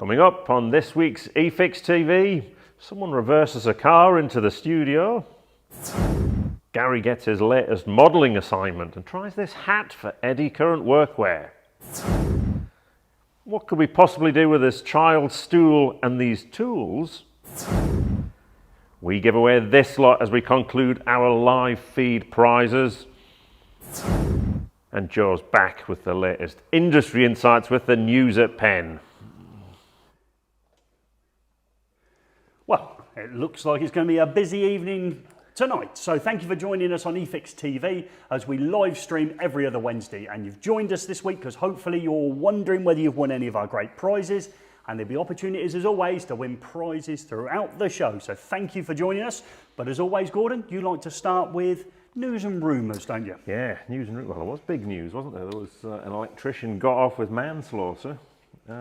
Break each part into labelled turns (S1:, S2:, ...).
S1: Coming up on this week's eFIXX TV, someone reverses a car into the studio. Gary gets his latest modelling assignment and tries this hat for eddy current workwear. What could we possibly do with this child's stool and these tools? We give away this lot as we conclude our live feed prizes. And Joe's back with the latest industry insights with the news at Penn.
S2: Well, it looks like it's going to be a busy evening tonight. So thank you for joining us on eFIXX TV as we live stream every other Wednesday. And you've joined us this week because hopefully you're wondering whether you've won any of our great prizes. And there'll be opportunities, as always, to win prizes throughout the show. So thank you for joining us. But as always, Gordon, you like to start with news and rumours, don't you?
S1: Yeah, news and rumours. Well, it was big news, wasn't there? There was an electrician got off with manslaughter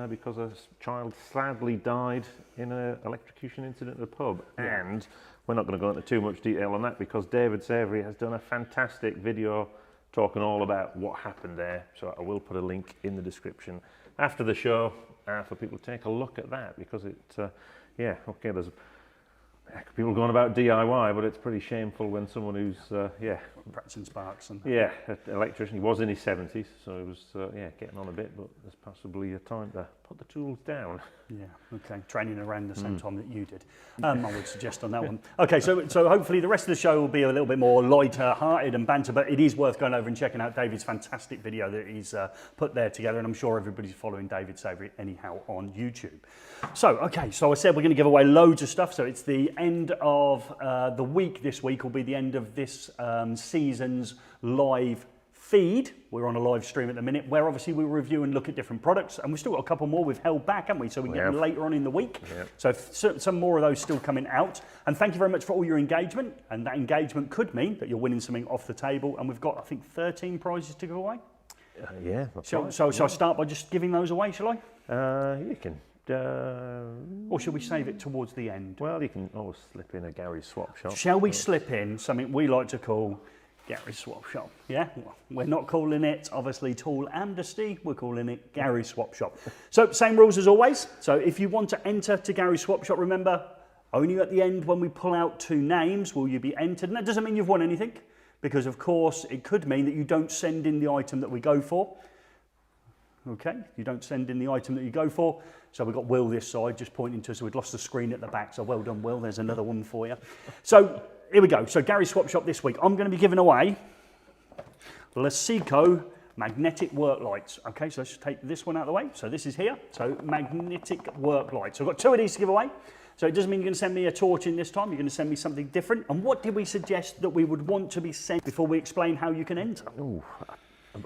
S1: because a child sadly died in an electrocution incident at a pub.
S2: Yeah.
S1: And we're not going to go into too much detail on that because David Savory has done a fantastic video talking all about what happened there. So I will put a link in the description after the show for people to take a look at that because yeah, okay, there's people going about DIY, but it's pretty shameful when someone who's,
S2: Practicing sparks. And
S1: yeah, an electrician, he was in his 70s, so he was, getting on a bit, but there's possibly a time to put the tools down.
S2: Yeah, okay, training around the same time that you did. I would suggest on that one. Okay, so hopefully the rest of the show will be a little bit more lighter-hearted and banter, but it is worth going over and checking out David's fantastic video that he's put there together, and I'm sure everybody's following David Savory anyhow on YouTube. So, okay, so I said we're going to give away loads of stuff, so it's the end of the week this week, will be the end of this season's live feed. We're on a live stream at the minute where obviously we review and look at different products, and we've still got a couple more we've held back, haven't we? So we can get them later on in the week. Yep. So some more of those still coming out. And thank you very much for all your engagement. And that engagement could mean that you're winning something off the table. And we've got, I think, 13 prizes to give away.
S1: Yeah.
S2: Shall I start by just giving those away, shall I?
S1: You can.
S2: Or should we save it towards the end?
S1: Well, you can always slip in a Gary's Swap Shop.
S2: Shall we slip in something we like to call Gary's Swap Shop? Yeah, well, we're not calling it obviously Tool Amnesty, we're calling it Gary's Swap Shop. So same rules as always. So if you want to enter to Gary's Swap Shop, remember only at the end when we pull out 2 names will you be entered. And that doesn't mean you've won anything, because of course it could mean that you don't send in the item that we go for. Okay, you don't send in the item that you go for. So we've got Will this side just pointing to us. So we'd lost the screen at the back. So well done, Will. There's another one for you. So here we go. So Gary's Swap Shop this week. I'm going to be giving away Lasico magnetic work lights. Okay, so let's just take this one out of the way. So this is here. So magnetic work lights. So I've got 2 of these to give away. So it doesn't mean you're going to send me a torch in this time. You're going to send me something different. And what did we suggest that we would want to be sent before we explain how you can enter?
S1: Ooh,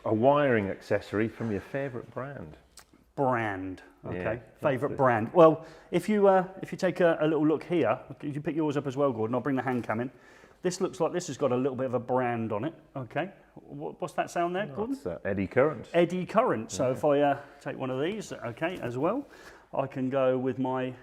S1: a wiring accessory from your favourite brand.
S2: Brand, okay,
S1: Yeah,
S2: favourite brand. Well, if you take a little look here, you pick yours up as well, Gordon. I'll bring the hand cam in. This looks like this has got a little bit of a brand on it. Okay, what's that sound there, Gordon?
S1: It's eddy current.
S2: Eddy current. So if I take one of these, okay, as well, I can go with my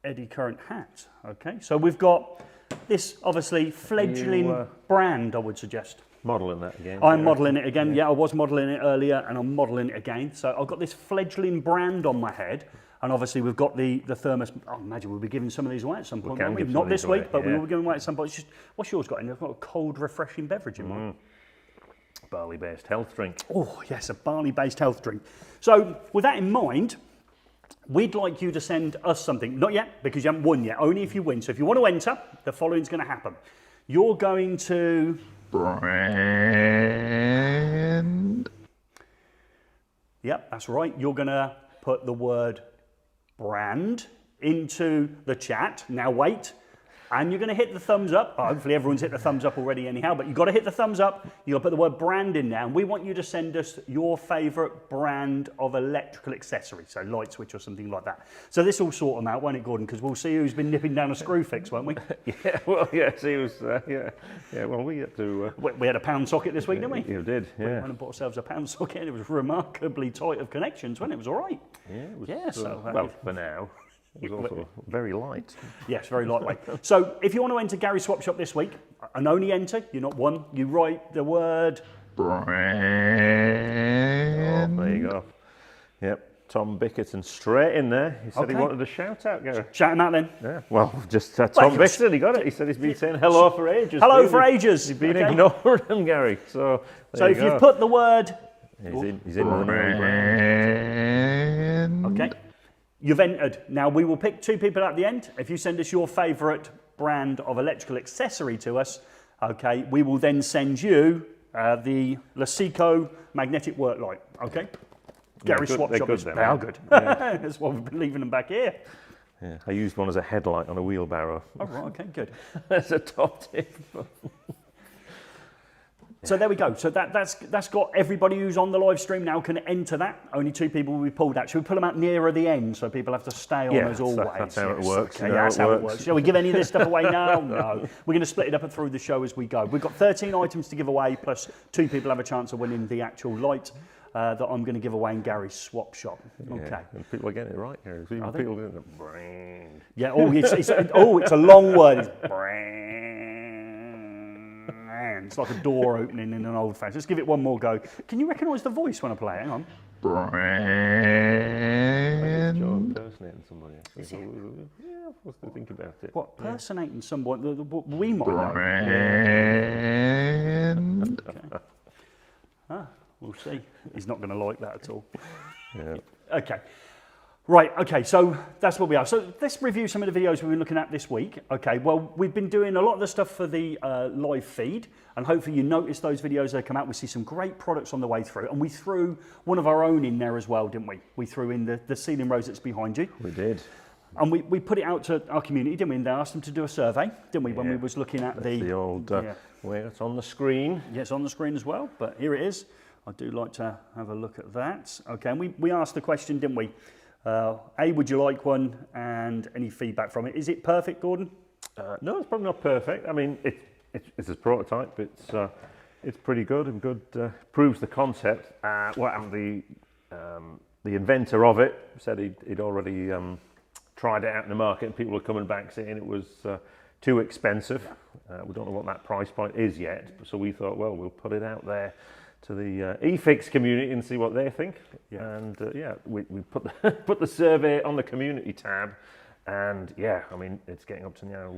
S2: eddy current hat. Okay, so we've got this obviously fledgling brand, I would suggest.
S1: Modelling that again.
S2: I'm modelling it again. Yeah, I was modelling it earlier and I'm modelling it again. So I've got this fledgling brand on my head. And obviously we've got the thermos. I imagine we'll be giving some of these away at some point.
S1: We
S2: Not this week, but we will be giving away at some point. It's just, what's yours got in? I've got a cold, refreshing beverage in mine.
S1: Barley-based health drink.
S2: Oh, yes, a barley-based health drink. So with that in mind, we'd like you to send us something. Not yet, because you haven't won yet. Only if you win. So if you want to enter, the following's going to happen. You're going to...
S3: Brand.
S2: Yep, that's right. You're going to put the word brand into the chat. Now wait. And you're going to hit the thumbs up. Hopefully everyone's hit the thumbs up already anyhow, but you've got to hit the thumbs up. You've got to put the word brand in there. And we want you to send us your favourite brand of electrical accessory, so light switch or something like that. So this will sort them out, won't it, Gordon? Because we'll see who's been nipping down a screw fix, won't we?
S1: Yeah, well, yes, he was, yeah, well, we had to...
S2: We had a pound socket this week, didn't we?
S1: You did, yeah.
S2: We went and bought ourselves a pound socket, and it was remarkably tight of connections, wasn't it? It was all right.
S1: Yeah, it was,
S2: Yeah, so...
S1: well, for now. It was also very light.
S2: Yes, very lightweight. So if you want to enter Gary's Swap Shop this week, and only enter, you're not one, you write the word
S3: Brand.
S1: Oh, there you go. Yep. Tom Bickerton straight in there. He said he
S2: Okay.
S1: wanted a shout out, Gary.
S2: Shout him out then.
S1: Yeah, well, just Tom Bickerton, he got it. He said he's been saying hello for ages.
S2: Hello
S1: really.
S2: for ages.
S1: He's been
S2: Okay.
S1: ignoring him, Gary. So
S2: So if you put the word,
S1: he's in with the
S2: okay, you've entered. Now we will pick 2 people at the end. If you send us your favourite brand of electrical accessory to us, okay, we will then send you the Lasico magnetic work light. Okay. Gary Swap Shop is how good. Yeah. That's why we've been leaving them back here.
S1: Yeah, I used one as a headlight on a wheelbarrow.
S2: Oh, right, okay, good.
S1: That's a top tip.
S2: So there we go. So that's got everybody who's on the live stream now can enter that. Only 2 people will be pulled out. Should we pull them out nearer the end so people have to stay on as always?
S1: That's how it works.
S2: Okay, that's how it works. Shall we give any of this stuff away now? No. We're going to split it up through the show as we go. We've got 13 items to give away, plus 2 people have a chance of winning the actual light that I'm going to give away in Gary's swap shop. Okay.
S1: Yeah, and people are getting it right, Gary. People doing it. Brand.
S2: Yeah. Oh, it's a long word. It's brand. It's like a door opening in an old fashion. Let's give it one more go. Can you recognise the voice when I play it? Hang on.
S1: Brand. Joe impersonating somebody. Yeah, what's to think about it?
S2: What, personating someone that we might know?
S1: Brand.
S2: Okay. We'll see. He's not going to like that at all.
S1: Yeah.
S2: Okay. Right, okay, so that's what we are. So let's review some of the videos we've been looking at this week. Okay, well, we've been doing a lot of the stuff for the live feed, and hopefully you noticed those videos that come out. We see some great products on the way through, and we threw one of our own in there as well, didn't we? We threw in the ceiling rose that's behind you.
S1: We did.
S2: And we put it out to our community, didn't we? And asked them to do a survey, didn't we, when we was looking at
S1: the old, where it's on the screen.
S2: Yeah, it's on the screen as well, but here it is. I do like to have a look at that. Okay, and we asked the question, didn't we? A, would you like one, and any feedback from it? Is it perfect, Gordon?
S1: No, it's probably not perfect. I mean, it's a prototype. It's pretty good and proves the concept. The inventor of it said he'd already tried it out in the market, and people were coming back saying it was too expensive. We don't know what that price point is yet, so we thought, well, we'll put it out there to the eFIXX community and see what they think. Yeah. And we put the survey on the community tab, and I mean, it's getting up to now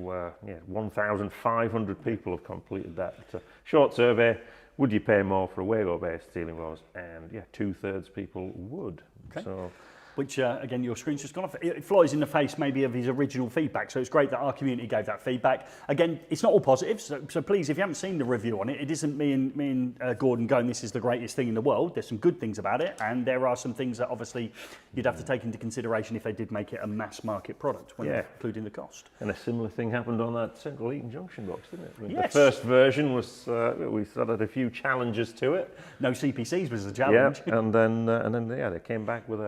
S1: 1,500 people have completed that. It's a short survey. Would you pay more for a WAGO-based ceiling rose? And 2/3 people would. Okay. So.
S2: Which, again, your screen's just gone off. It flies in the face maybe of his original feedback, so it's great that our community gave that feedback. Again, it's not all positive, so please, if you haven't seen the review on it, it isn't me and Gordon going, this is the greatest thing in the world. There's some good things about it, and there are some things that obviously you'd have to take into consideration if they did make it a mass market product, when including the cost.
S1: And a similar thing happened on that central heating junction box, didn't it? I mean,
S2: yes.
S1: The first version was, we started a few challenges to it.
S2: No CPCs was the challenge.
S1: Yeah, and then they came back with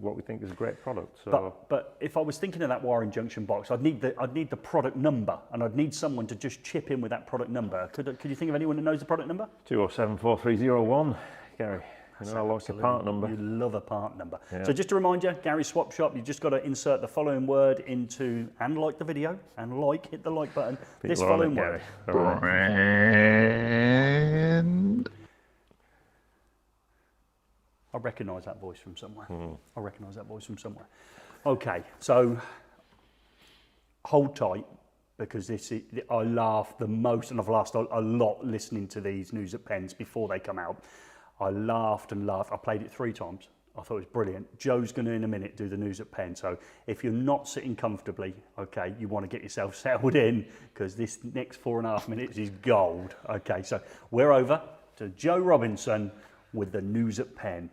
S1: what we think is a great product. So.
S2: But if I was thinking of that wiring junction box, I'd need the product number, and I'd need someone to just chip in with that product number. Could you think of anyone that knows the product number?
S1: 2074301, Gary. You know, I like a part number.
S2: You love a part number. Yeah. So just to remind you, Gary's Swap Shop, you've just got to insert the following word into, and like the video, and hit the like button.
S1: People
S2: this following word.
S1: Brand.
S2: I recognise that voice from somewhere. I recognise that voice from somewhere. Okay, so hold tight, because I laugh the most, and I've laughed a lot listening to these news at Pens before they come out. I laughed and laughed. I played it 3 times. I thought it was brilliant. Joe's going to, in a minute, do the news at Penn. So if you're not sitting comfortably, okay, you want to get yourself settled in, because this next 4.5 minutes is gold. Okay, so we're over to Joe Robinson with the news at Penn.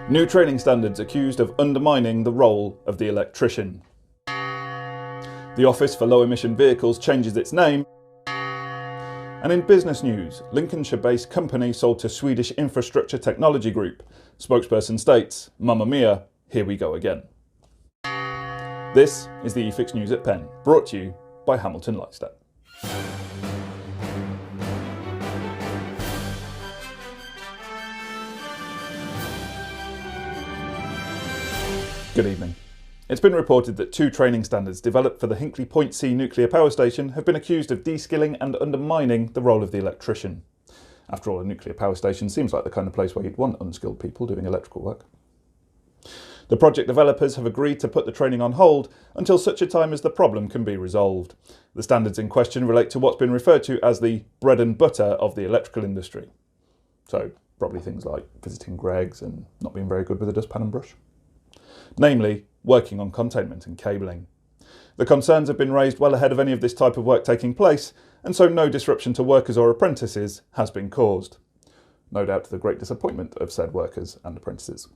S3: New training standards accused of undermining the role of the electrician. The Office for Low Emission Vehicles changes its name. And in business news, Lincolnshire-based company sold to Swedish Infrastructure Technology Group. Spokesperson states, "Mamma mia, here we go again." This is the eFIXX News at Penn, brought to you by Hamilton Lightstep. Good evening. It's been reported that 2 training standards developed for the Hinkley Point C nuclear power station have been accused of de-skilling and undermining the role of the electrician. After all, a nuclear power station seems like the kind of place where you'd want unskilled people doing electrical work. The project developers have agreed to put the training on hold until such a time as the problem can be resolved. The standards in question relate to what's been referred to as the bread and butter of the electrical industry. So, probably things like visiting Greggs and not being very good with a dustpan and brush. Namely, working on containment and cabling. The concerns have been raised well ahead of any of this type of work taking place, and so no disruption to workers or apprentices has been caused. No doubt to the great disappointment of said workers and apprentices.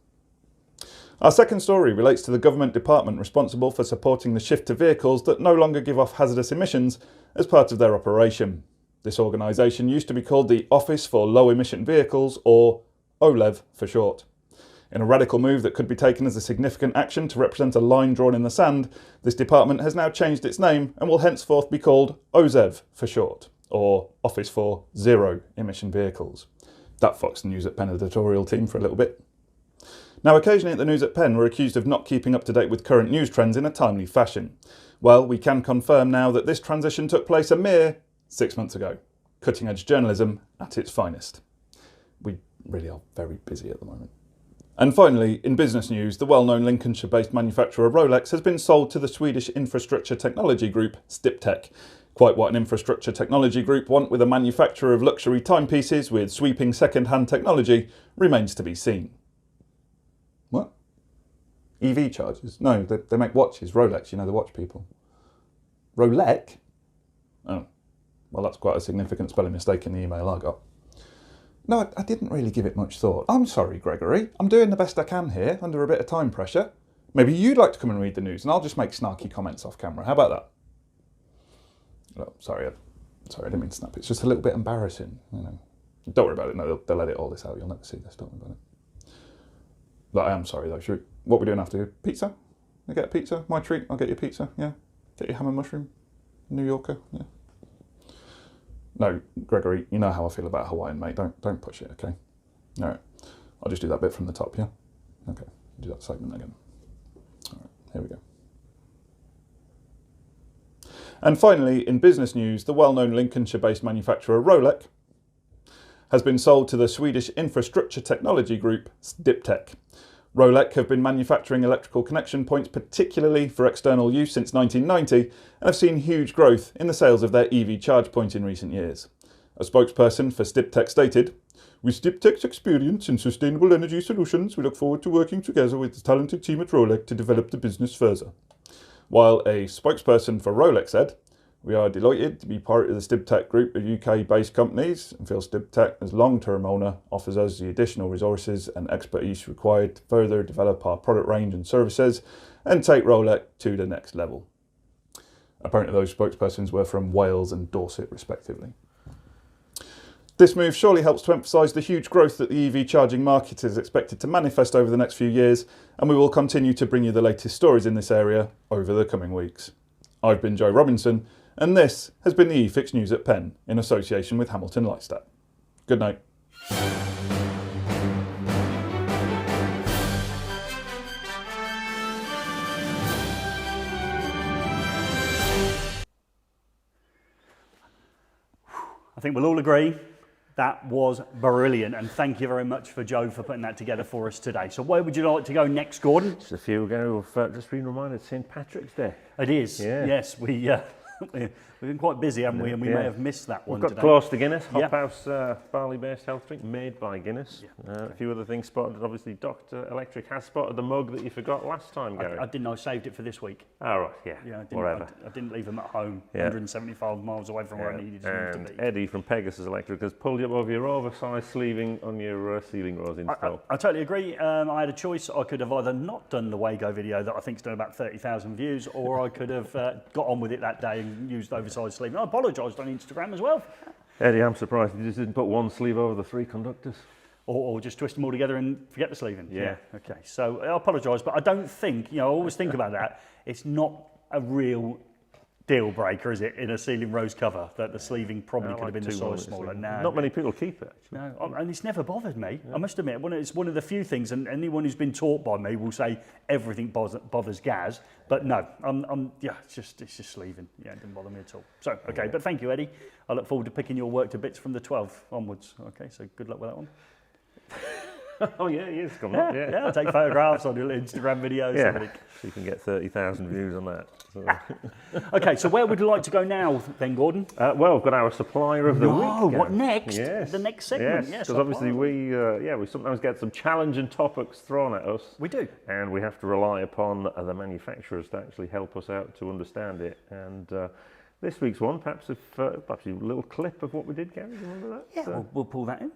S3: Our second story relates to the government department responsible for supporting the shift to vehicles that no longer give off hazardous emissions as part of their operation. This organisation used to be called the Office for Low Emission Vehicles, or OLEV for short. In a radical move that could be taken as a significant action to represent a line drawn in the sand, this department has now changed its name and will henceforth be called OZEV for short, or Office for Zero Emission Vehicles. That fucks the News at Penn editorial team for a little bit. Now, occasionally at the News at Penn we're accused of not keeping up to date with current news trends in a timely fashion. Well, we can confirm now that this transition took place a mere 6 months ago. Cutting edge journalism at its finest. We really are very busy at the moment. And finally, in business news, the well-known Lincolnshire-based manufacturer Rolex has been sold to the Swedish infrastructure technology group Stiptech. Quite what an infrastructure technology group want with a manufacturer of luxury timepieces with sweeping second-hand technology remains to be seen. What? EV chargers? No, they make watches. Rolex, you know, the watch people. Rolex? Oh, well, that's quite a significant spelling mistake in the email I got. No, I didn't really give it much thought. I'm sorry, Gregory. I'm doing the best I can here, under a bit of time pressure. Maybe you'd like to come and read the news, and I'll just make snarky comments off camera. How about that? Oh, sorry, I didn't mean to snap. It's just a little bit embarrassing. You know. Don't worry about it. No, they'll edit all this out. You'll never see this. Don't worry about it. But I am sorry, though. What are we doing after? Pizza? You get a pizza? My treat. I'll get you a pizza. Yeah. Get your ham and mushroom. New Yorker. Yeah. No, Gregory, you know how I feel about Hawaiian, mate. Don't push it, okay? All right. I'll just do that bit from the top, yeah? Okay. Do that segment again. All right. Here we go. And finally, in business news, the well-known Lincolnshire-based manufacturer Rolex has been sold to the Swedish infrastructure technology group Stiptech. Rolex have been manufacturing electrical connection points particularly for external use since 1990 and have seen huge growth in the sales of their EV charge point in recent years. A spokesperson for Stiptech stated, "With Stiptech's experience in sustainable energy solutions, we look forward to working together with the talented team at Rolex to develop the business further." While a spokesperson for Rolex said, "We are delighted to be part of the Stiptech group of UK-based companies and feel Stiptech, as long-term owner, offers us the additional resources and expertise required to further develop our product range and services and take Rolex to the next level." Apparently those spokespersons were from Wales and Dorset respectively. This move surely helps to emphasise the huge growth that the EV charging market is expected to manifest over the next few years, and we will continue to bring you the latest stories in this area over the coming weeks. I've been Joe Robinson, and this has been the eFIXX News at Penn in association with Hamilton Lifestyle. Good night.
S2: I think we'll all agree that was brilliant, and thank you very much for Joe for putting that together for us today. So where would you like to go next, Gordon?
S1: Just a few ago, we've just been reminded St Patrick's Day.
S2: It is,
S1: Yeah.
S2: Yes. We've been quite busy, haven't we? And we may have missed that one
S1: We've got
S2: today.
S1: close to Guinness,
S2: Yeah.
S1: Hop House barley-based health drink made by Guinness.
S2: Yeah.
S1: A few other things spotted. Obviously, Dr. Electric has spotted the mug that you forgot last time, Gary.
S2: I didn't know I saved it for this week.
S1: Oh, right, yeah,
S2: Yeah,
S1: whatever.
S2: I didn't leave them at home,
S1: Yeah.
S2: 175 miles away from where I needed them to
S1: And
S2: be.
S1: Eddie from Pegasus Electric has pulled you up over your oversized sleeving on your ceiling rose install.
S2: I totally agree. I had a choice. I could have either not done the WAGO video that I think's done about 30,000 views, or I could have got on with it that day and used oversized sleeve. And I apologised on Instagram as well.
S1: Eddie, I'm surprised you just didn't put one sleeve over the three conductors.
S2: Or just twist them all together and forget the sleeving.
S1: Yeah.
S2: Okay. So I apologise, but I don't think, I always think about that. It's not a real deal breaker, is it, in a ceiling rose cover, that the sleeving probably could have been the size smaller. No,
S1: not many people keep it, actually.
S2: no, and it's never bothered me. I must admit, it's one of the few things, and anyone who's been taught by me will say everything bothers Gaz, but no, yeah, it's just sleeving. Yeah, it didn't bother me at all. So, okay, but thank you, Eddie. I look forward to picking your work to bits from the 12th onwards. Okay, so good luck with that one.
S1: Oh yeah, he is coming up. Yeah,
S2: I'll take photographs on your Instagram videos.
S1: yeah. So you can get 30,000 views on that. So.
S2: Okay, so where would you like to go now, then, Gordon?
S1: Well, we've got our supplier of the week.
S2: Oh, what next?
S1: Yes.
S2: The next segment.
S1: Yes, because obviously we sometimes get some challenging topics thrown at us.
S2: We do.
S1: And we have to rely upon the manufacturers to actually help us out to understand it. And this week's one, perhaps a little clip of what we did, Gary. Do you remember that?
S2: Yeah, we'll pull that in.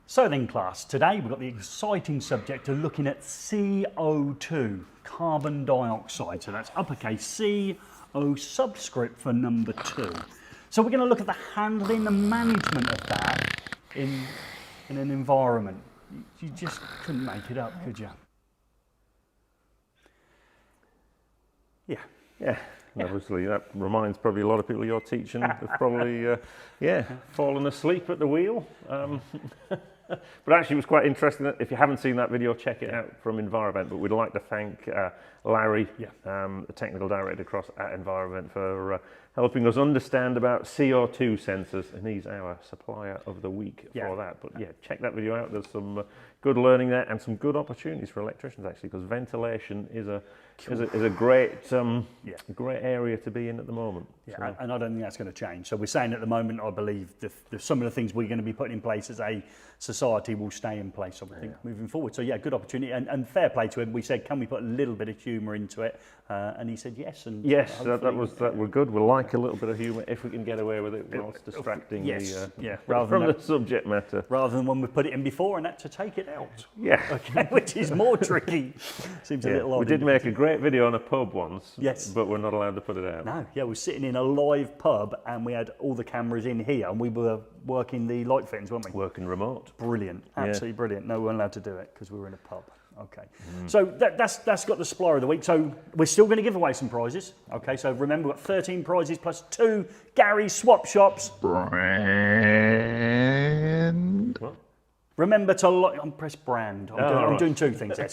S2: So then, class, today we've got the exciting subject of looking at CO2, carbon dioxide. So that's uppercase CO subscript for number 2. So we're going to look at the handling and management of that in an environment. You just couldn't make it up, could you? Yeah.
S1: Yeah. And obviously, that reminds probably a lot of people you're teaching have probably, fallen asleep at the wheel. But actually, it was quite interesting. If you haven't seen that video, check it out from Environment. But we'd like to thank Larry, the technical director across at Environment, for helping us understand about CO2 sensors. And he's our supplier of the week for that. But yeah, check that video out. There's some good learning there and some good opportunities for electricians, actually, because ventilation is a great area to be in at the moment.
S2: Yeah,
S1: So.
S2: and I don't think that's going to change. So we're saying at the moment, I believe some of the things we're going to be putting in place as a society will stay in place, I think, moving forward. So yeah, good opportunity, and fair play to him. We said, can we put a little bit of humour into it? And he said yes. And
S1: yes, that was good. We like a little bit of humour if we can get away with it whilst distracting from the subject matter.
S2: Rather than when we put it in before and had to take it out.
S1: Yeah.
S2: Okay, which is more tricky. Seems a little odd.
S1: We did make a great video on a pub once.
S2: Yes.
S1: But we're not allowed to put it out.
S2: No, yeah, we're sitting in a live pub and we had all the cameras in here and we were working the light fittings, weren't we?
S1: Working remote.
S2: Brilliant, absolutely brilliant. No, we weren't allowed to do it because we were in a pub. Okay, so that's got the supplier of the week. So we're still going to give away some prizes. Okay, so remember, we've got 13 prizes plus 2 Gary swap shops.
S3: Brand.
S1: What?
S2: Remember to press brand. I'm doing 2 things there.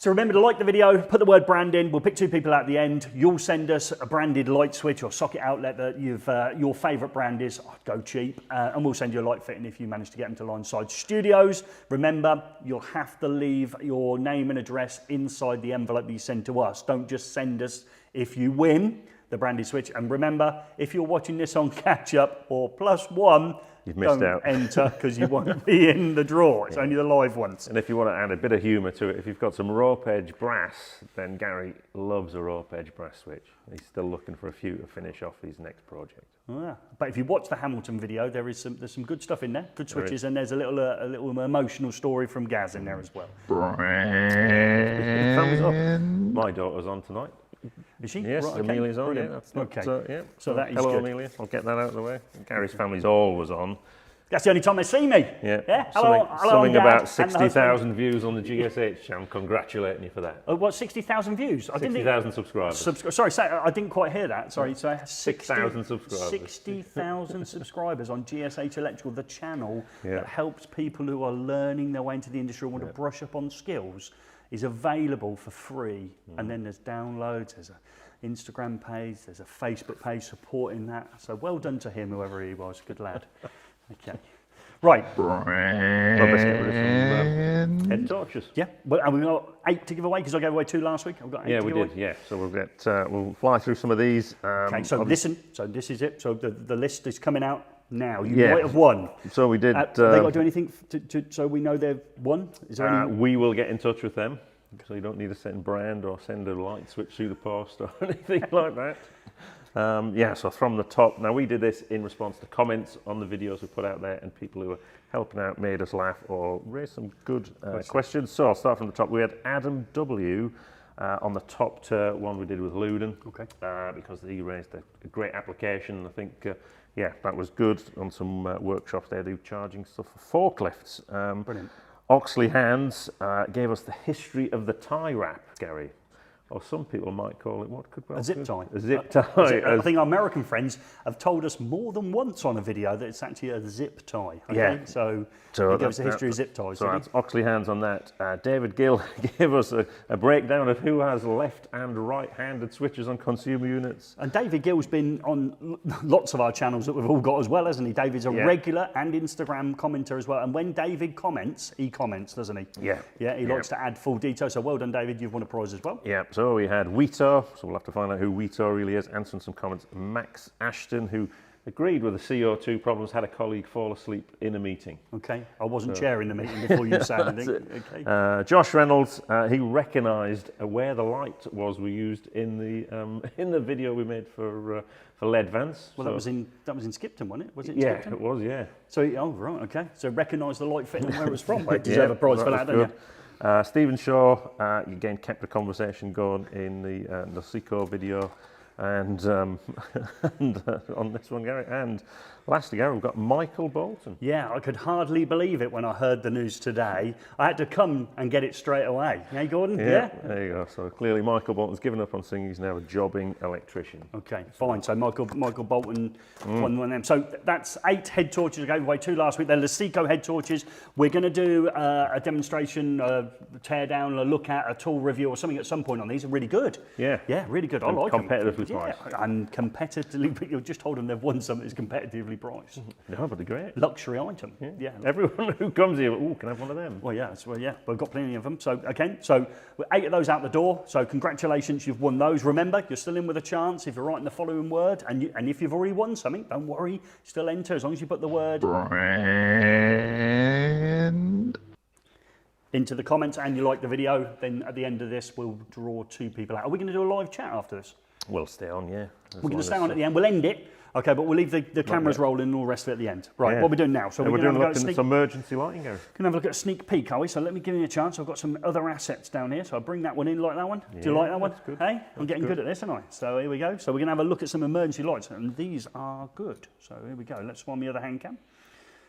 S2: So remember to like the video, put the word brand in. We'll pick 2 people out at the end. You'll send us a branded light switch or socket outlet that your favourite brand is. I'd go cheap. And we'll send you a light fitting if you manage to get them to Lineside Studios. Remember, you'll have to leave your name and address inside the envelope that you send to us. Don't just send us if you win the branded switch. And remember, if you're watching this on catch up or +1,
S1: you've missed out.
S2: Enter because you won't be in the draw. It's only the live ones.
S1: And if you want to add a bit of humour to it, if you've got some rope edge brass, then Gary loves a rope edge brass switch. He's still looking for a few to finish off his next project.
S2: Yeah. But if you watch the Hamilton video, there's some good stuff in there, good switches, and there's a little emotional story from Gaz in there as well.
S3: Brand.
S1: My daughter's on tonight.
S2: Is she?
S1: Yes,
S2: right, okay.
S1: Amelia's on.
S2: Brilliant.
S1: Yeah, that's not,
S2: okay. So that is
S1: hello,
S2: good.
S1: Amelia. I'll get that out of the way. Gary's family's always on.
S2: That's the only time they see me.
S1: Yeah.
S2: Hello,
S1: something
S2: Dad,
S1: about
S2: and
S1: 60,000 views on the GSH. I'm congratulating you for that.
S2: Oh, what, 60,000 views?
S1: 60,000 subscribers.
S2: Sorry, I didn't quite hear that. Sorry, so
S1: 6,000 subscribers.
S2: 60,000 subscribers on GSH Electrical, the channel that helps people who are learning their way into the industry and want to brush up on skills, is available for free. And then there's downloads, there's an Instagram page, there's a Facebook page supporting that. So well done to him, whoever he was. Good lad. Okay. Right.
S3: Brand.
S1: Well, let's get rid of some head torches.
S2: Yeah. Well, and we've got 8 to give away because I gave away 2 last week. I've got 8 to give away.
S1: We did. Yeah. So we'll fly through some of these.
S2: Okay. So listen. So this is it. So the list is coming out now. You might have won.
S1: So we did.
S2: Have they got to do anything so we know they've won? Is there any?
S1: We will get in touch with them. So you don't need to send brand or send a light switch through the post or anything like that. So from the top, now we did this in response to comments on the videos we put out there, and people who were helping out made us laugh or raised some good questions. So I'll start from the top. We had Adam W on the top tier one we did with Luden, because he raised a great application. I think, that was good on some workshops. They do charging stuff for forklifts.
S2: Brilliant.
S1: Oxley Hands gave us the history of the tie wrap, Gary, or some people might call it, what could
S2: A zip tie.
S1: A zip tie.
S2: I think our American friends have told us more than once on a video that it's actually a zip tie. Okay?
S1: Yeah.
S2: So he gave us the history of zip ties.
S1: So that's Oxley hands on that. David Gill gave us a breakdown of who has left and right-handed switches on consumer units.
S2: And David Gill's been on lots of our channels that we've all got as well, hasn't he? David's a regular and Instagram commenter as well. And when David comments, he comments, doesn't he?
S1: Yeah.
S2: Yeah, he likes to add full detail. So well done, David. You've won a prize as well.
S1: Yeah, so we had Wito, so we'll have to find out who Wito really is, answering some comments. Max Ashton, who agreed with the CO2 problems, had a colleague fall asleep in a meeting.
S2: Okay, I wasn't chairing the meeting before you said anything. Okay.
S1: Josh Reynolds, he recognised where the light was we used in the video we made for LED vans.
S2: Well, so, that was in Skipton, wasn't it? Was it in
S1: yeah,
S2: Skipton?
S1: It was, yeah.
S2: So, oh, right, okay. So recognised the light fitting and where it was from. Well, deserve a prize for that, don't you?
S1: Stephen Shaw, again, kept the conversation going in the Nosico video, and on this one, Gary. And lastly, Gary, we've got Michael Bolton.
S2: Yeah, I could hardly believe it when I heard the news today. I had to come and get it straight away. Hey, Gordon?
S1: Yeah, there you go. So clearly Michael Bolton's given up on singing. He's now a jobbing electrician. Okay,
S2: fine. So Michael Bolton won one of them. So that's 8 head torches. I gave away 2 last week. They're Nosico head torches. We're going to do a demonstration, a tear down, a look at, a tool review or something at some point on these. They're really good.
S1: Yeah.
S2: Yeah, really good. I like them.
S1: Competitively priced.
S2: Yeah, and competitively, but you've just told them they've won something that's competitively priced.
S1: No, but they're great.
S2: Luxury item. Yeah.
S1: Everyone who comes here, oh, can I have one of them?
S2: Well, yeah, we've got plenty of them. So, again, so we're 8 of those out the door. So, congratulations, you've won those. Remember, you're still in with a chance if you're writing the following word. And if you've already won something, don't worry, still enter as long as you put the word brand into the comments and you like the video. Then at the end of this, we'll draw 2 people out. Are we going to do a live chat after this?
S1: We'll stay on, yeah.
S2: We're going to stay on at the end. We'll end it. Okay, but we'll leave the cameras rolling and all the rest of it at the end. Right, what are we doing now?
S1: So we're doing a some emergency lighting, Gary.
S2: Can have a look at a sneak peek, are we? So let me give you a chance. I've got some other assets down here. So I'll bring that one in, like that one. Do you like that one?
S1: Good.
S2: Hey, I'm getting good at this, aren't I? So here we go. So we're going to have a look at some emergency lights, and these are good. So here we go. Let's find the other hand cam.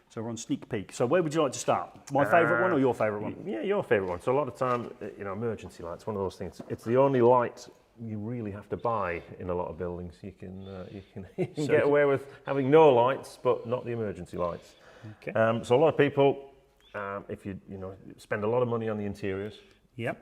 S2: So we're on sneak peek. So where would you like to start? My favourite one or your favourite one?
S1: Yeah, your favourite one. So a lot of time, emergency lights, one of those things. It's the only light you really have to buy in a lot of buildings. You can get away with having no lights, but not the emergency lights. Okay. So a lot of people, if you spend a lot of money on the interiors,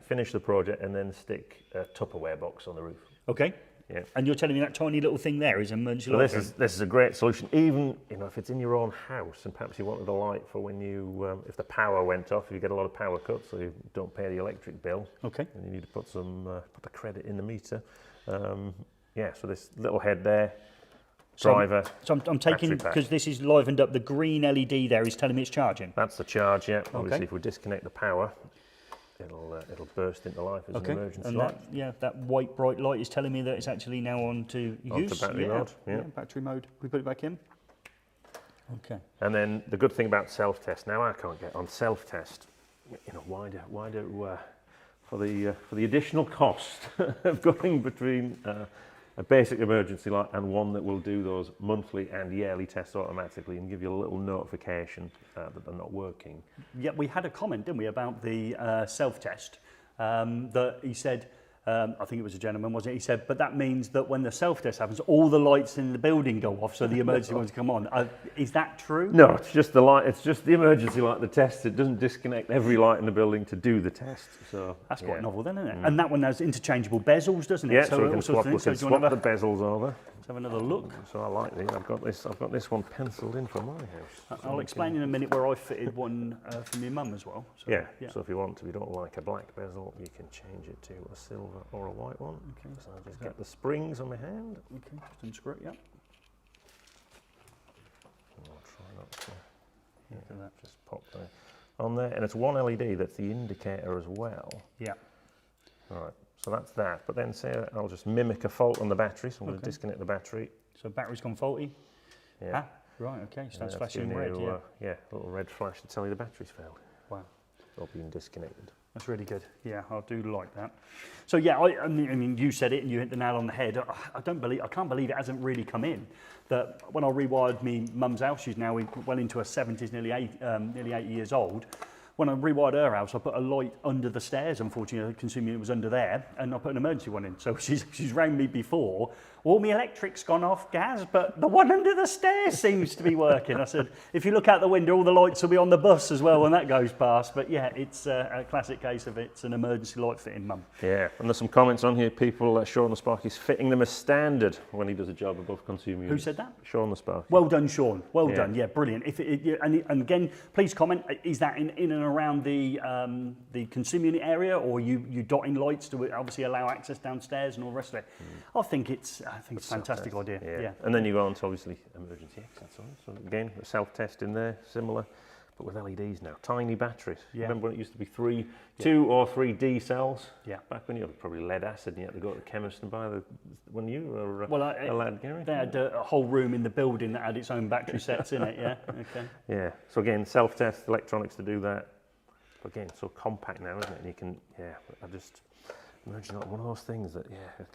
S1: finish the project, and then stick a Tupperware box on the roof.
S2: Okay. Yeah. And you're telling me that tiny little thing there is emergency light?
S1: This is a great solution. Even if it's in your own house, and perhaps you wanted a light for when you if the power went off, if you get a lot of power cuts, so you don't pay the electric bill.
S2: Okay.
S1: And you need to put the credit in the meter. So this little head there. Driver.
S2: So I'm taking, because this is livened up, the green LED there is telling me it's charging.
S1: That's the charge. Yeah. Obviously, if we disconnect the power, it'll burst into life as an emergency light.
S2: That white bright light is telling me that it's actually now on to use.
S1: Onto battery mode. Yeah,
S2: battery mode. We put it back in. Okay.
S1: And then the good thing about self-test. Now I can't get on self-test. Why do for the additional cost of going between a basic emergency light and one that will do those monthly and yearly tests automatically and give you a little notification that they're not working.
S2: Yeah, we had a comment, didn't we, about the self-test that he said, I think it was a gentleman, wasn't it? He said, but that means that when the self-test happens, all the lights in the building go off, so the emergency ones come on. Is that true?
S1: No, it's just the light. It's just the emergency light that tests. It doesn't disconnect every light in the building to do the test. So
S2: that's quite novel, then, isn't it? And that one has interchangeable bezels, doesn't it?
S1: Yeah, so we can swap the bezels over.
S2: Let's have another look.
S1: So I like these. I've got this one penciled in for my house.
S2: So I'll explain in a minute where I fitted one for my mum as well.
S1: So, so if you don't like a black bezel, you can change it to a silver or a white one. Okay. So I'll just get the springs on my hand.
S2: Okay, just unscrew it,
S1: I'll try not to just pop that on there. And it's one LED that's the indicator as well.
S2: Yeah.
S1: All right. So that's that. But then say I'll just mimic a fault on the battery. So I'm going to disconnect the battery.
S2: So battery's gone faulty?
S1: Yeah.
S2: Right, okay. So that's flashing red,
S1: a little red flash to tell you the battery's failed.
S2: Wow.
S1: It's all being disconnected.
S2: That's really good. Yeah, I do like that. So yeah, I mean, you said it and you hit the nail on the head. I can't believe it hasn't really come in. That when I rewired me mum's house, she's now well into her 70s, nearly 8 years old. when I rewired her house, I put a light under the stairs. Unfortunately, the consumer unit was under there, and I put an emergency one in. So she's rang me before. All my electric's gone off, Gaz, but the one under the stairs seems to be working. I said, if you look out the window, all the lights will be on the bus as well when that goes past. But yeah, it's a classic case of it's an emergency light fitting, Mum.
S1: Yeah, and there's some comments on here. People, Sean the Sparky's fitting them as standard when he does a job above consumer units.
S2: Who said that?
S1: Sean the Sparky.
S2: Well done, Sean. Well
S1: Yeah.
S2: done. Yeah, brilliant. And again, please comment. Is that in and around the consumer unit area, or you dotting lights to obviously allow access downstairs and all the rest of it? I think it's a fantastic idea. Yeah.
S1: And then you go on to obviously emergency exits. So again, a self-test in there, similar, but with LEDs now. Tiny batteries.
S2: Yeah.
S1: Remember when it used to be 2 or 3 D cells?
S2: Yeah.
S1: Back when you had probably lead acid and you had to go to the chemist and buy when you were a lad, Gary?
S2: They had a whole room in the building that had its own battery sets in it, yeah? Okay.
S1: Yeah, so again, self-test, electronics to do that. But again, it's so compact now, isn't it? And you can, emergency light, one of those things that,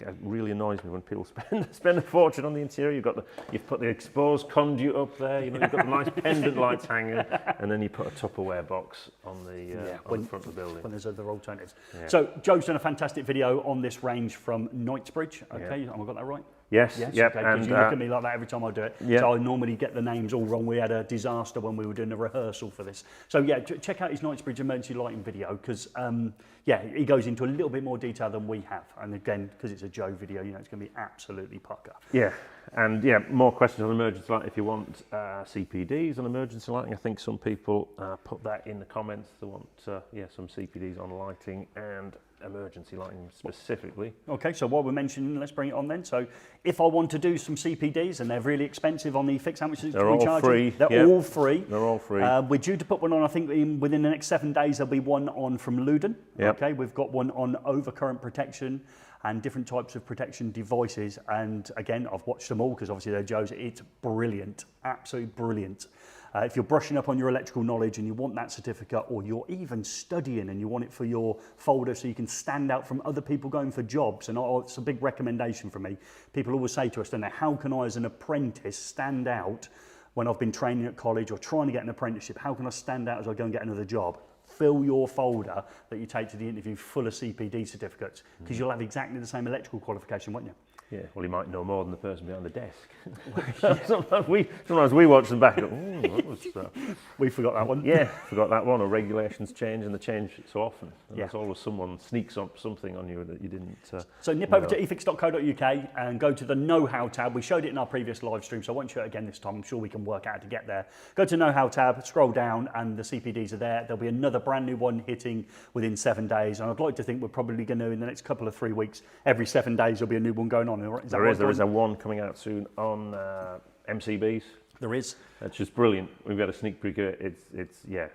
S1: it really annoys me when people spend a fortune on the interior. You've put the exposed conduit up there, you've got the nice pendant lights hanging, and then you put a Tupperware box on the front of the building.
S2: When there's other alternatives.
S1: Yeah.
S2: So Joe's done a fantastic video on this range from Knightsbridge. Okay, have I got that right?
S1: Yes, yep.
S2: Okay,
S1: And
S2: you look at me like that every time I do it.
S1: Yeah.
S2: So I normally get the names all wrong. We had a disaster when we were doing a rehearsal for this. So yeah, check out his Knightsbridge emergency lighting video because he goes into a little bit more detail than we have. And again, because it's a Joe video, it's going to be absolutely pucker.
S1: Yeah, and more questions on emergency lighting if you want CPDs on emergency lighting. I think some people put that in the comments. They want some CPDs on lighting and emergency lighting specifically.
S2: Okay, so while we're mentioning, let's bring it on then. So if I want to do some CPDs and they're really expensive on the eFIXX, how much
S1: They're all free.
S2: They're all free.
S1: They're all free.
S2: We're due to put one on, I think within the next 7 days, there'll be one on from Luden.
S1: Yep.
S2: Okay, we've got one on overcurrent protection and different types of protection devices. And again, I've watched them all because obviously they're Joe's. It's brilliant, absolutely brilliant. If you're brushing up on your electrical knowledge and you want that certificate, or you're even studying and you want it for your folder so you can stand out from other people going for jobs, and it's a big recommendation for me. People always say to us, don't they, how can I as an apprentice stand out when I've been training at college or trying to get an apprenticeship? How can I stand out as I go and get another job? Fill your folder that you take to the interview full of CPD certificates, because you'll have exactly the same electrical qualification, won't you?
S1: Yeah, well, you might know more than the person behind the desk. sometimes we watch them back and go, that was...
S2: We forgot that one.
S1: Yeah, forgot that one, or regulations change, and they change so often. And
S2: Yeah.
S1: there's always someone sneaks up something on you that you didn't...
S2: So nip over to efix.co.uk and go to the know-how tab. We showed it in our previous live stream, so I won't show it again this time. I'm sure we can work out how to get there. Go to know-how tab, scroll down, and the CPDs are there. There'll be another brand new one hitting within 7 days, and I'd like to think we're probably going to, in the next couple of 3 weeks, every 7 days there'll be a new one going on.
S1: There is a one coming out soon on MCBs.
S2: There is.
S1: It's just brilliant. We've got a sneak peek. It's the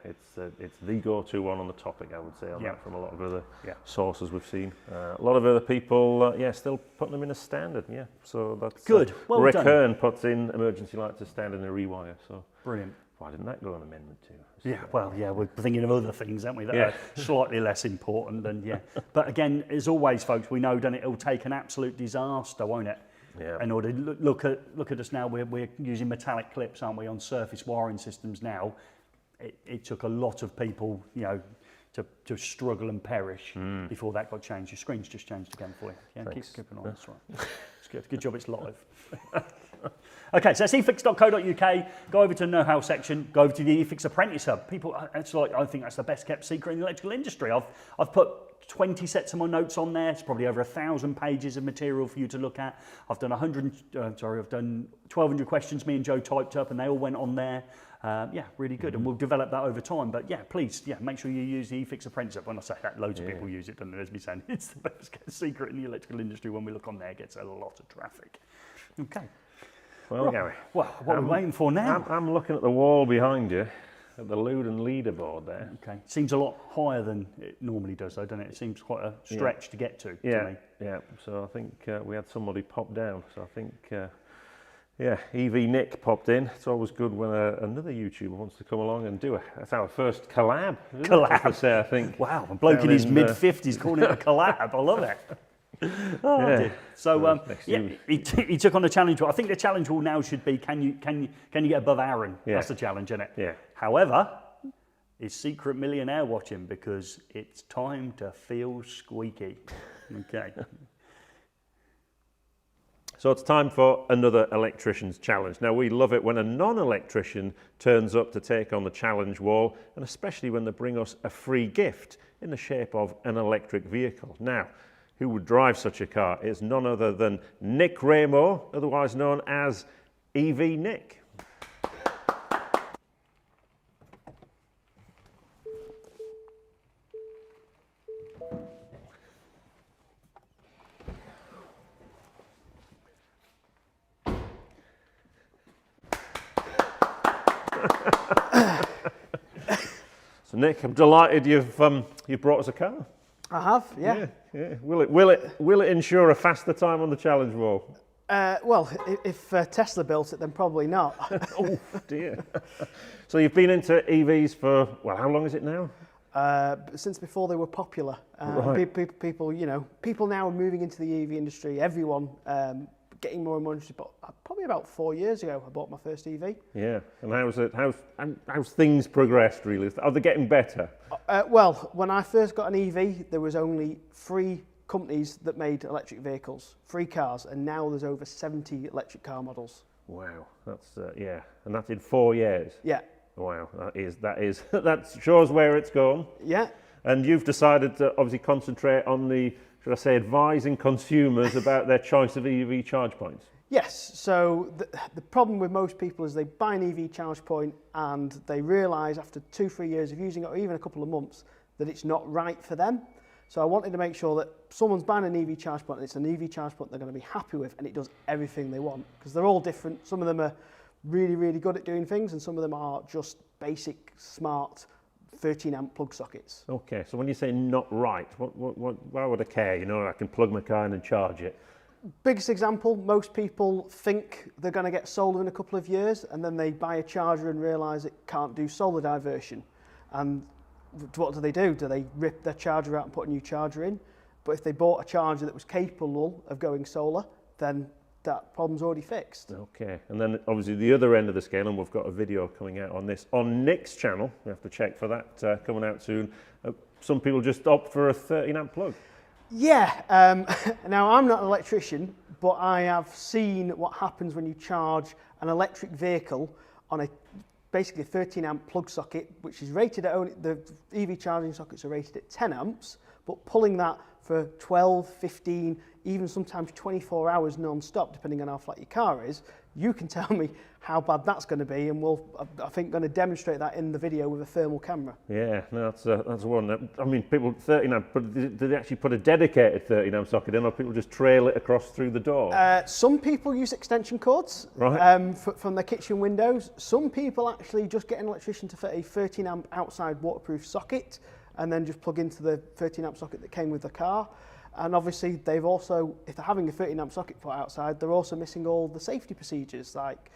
S1: go-to one on the topic, I would say, on that from a lot of other sources we've seen. A lot of other people, still putting them in as standard. Yeah, so that's
S2: good. Well
S1: Rick
S2: done.
S1: Hearn puts in emergency lights as standard in a rewire. So
S2: Brilliant.
S1: why didn't that go on amendment 2?
S2: We're thinking of other things, aren't we, that are slightly less important than, But again, as always, folks, we know, it'll take an absolute disaster, won't it?
S1: Yeah.
S2: In order to look at us now, we're using metallic clips, aren't we, on surface wiring systems now. It took a lot of people, to struggle and perish before that got changed. Your screen's just changed again for you. Yeah, keep an eye on that's right. It's good. Good job it's live. Okay, so that's efix.co.uk. Go over to the know-how section. Go over to the eFIXX Apprentice Hub. I think that's the best kept secret in the electrical industry. I've put 20 sets of my notes on there. It's probably over 1,000 pages of material for you to look at. I've done 1,200 questions me and Joe typed up, and they all went on there. Really good, and we'll develop that over time. But please, make sure you use the eFIXX Apprentice Hub. When I say that, loads of people use it, don't they? As me saying, it's the best kept secret in the electrical industry. When we look on there, it gets a lot of traffic. Okay.
S1: Well, Gary.
S2: Well, what are we waiting for now?
S1: I'm looking at the wall behind you, at the Luden leaderboard there.
S2: Okay. Seems a lot higher than it normally does, though, doesn't it? It seems quite a stretch to get to me.
S1: Yeah. So I think we had somebody pop down. So I think, EV Nick popped in. It's always good when another YouTuber wants to come along and do that's our first collab.
S2: Collab.
S1: Say, I think.
S2: Wow, a bloke in his mid-50s calling it a collab. I love it. Dear. So he took on the challenge. I think the challenge now should be can you get above Aaron?
S1: Yeah.
S2: That's the challenge, isn't it?
S1: Yeah.
S2: However, Is Secret Millionaire watching? Because it's time to feel squeaky. Okay.
S1: So it's time for another Electricians challenge. Now we love it when a non-electrician turns up to take on the challenge wall, and especially when they bring us a free gift in the shape of an electric vehicle. Now, who would drive such a car? It's none other than Nick Raimo, otherwise known as EV Nick. So Nick, I'm delighted you've brought us a car.
S4: I have, yeah.
S1: Yeah. Will it ensure a faster time on the challenge wall?
S4: Well, if Tesla built it, then probably not.
S1: Oh dear. So you've been into EVs for, well, how long is it now?
S4: Since before they were popular.
S1: Right.
S4: People, you know, people now are moving into the EV industry. Everyone getting more and more interested. But probably about 4 years ago, I bought my first EV.
S1: Yeah. And how's things progressed really? Are they getting better?
S4: Well, when I first got an EV, there was only 3 companies that made electric vehicles, 3 cars, and now there's over 70 electric car models.
S1: Wow. That's yeah. And that's in 4 years.
S4: Yeah.
S1: Wow. That shows where it's gone.
S4: Yeah.
S1: And you've decided to obviously concentrate on the, should I say, advising consumers about their choice of EV charge points.
S4: Yes, so the problem with most people is they buy an EV charge point and they realise after 2-3 years of using it, or even a couple of months, that it's not right for them. So I wanted to make sure that someone's buying an EV charge point and it's an EV charge point they're going to be happy with and it does everything they want. Because they're all different. Some of them are really, really good at doing things and some of them are just basic, smart 13 amp plug sockets.
S1: Okay, so when you say not right, why would I care? You know, I can plug my car in and charge it.
S4: Biggest example, most people think they're going to get solar in a couple of years and then they buy a charger and realise it can't do solar diversion. And what do? Do they rip their charger out and put a new charger in? But if they bought a charger that was capable of going solar, then that problem's already fixed.
S1: Okay, and then obviously the other end of the scale, and we've got a video coming out on this on Nick's channel. We have to check for that coming out soon. Some people just opt for a 13 amp plug.
S4: Yeah, now I'm not an electrician, but I have seen what happens when you charge an electric vehicle on basically a 13 amp plug socket, which is rated at only, the EV charging sockets are rated at 10 amps, but pulling that for 12, 15, even sometimes 24 hours non-stop, depending on how flat your car is, you can tell me how bad that's going to be, and I think, going to demonstrate that in the video with a thermal camera.
S1: Yeah, no, that's one. I mean, people 13 amp, but did they actually put a dedicated 13 amp socket in, or people just trail it across through the door?
S4: Some people use extension cords from their kitchen windows. Some people actually just get an electrician to fit a 13 amp outside waterproof socket, and then just plug into the 13 amp socket that came with the car. And obviously they've also, if they're having a 13 amp socket put outside, they're also missing all the safety procedures like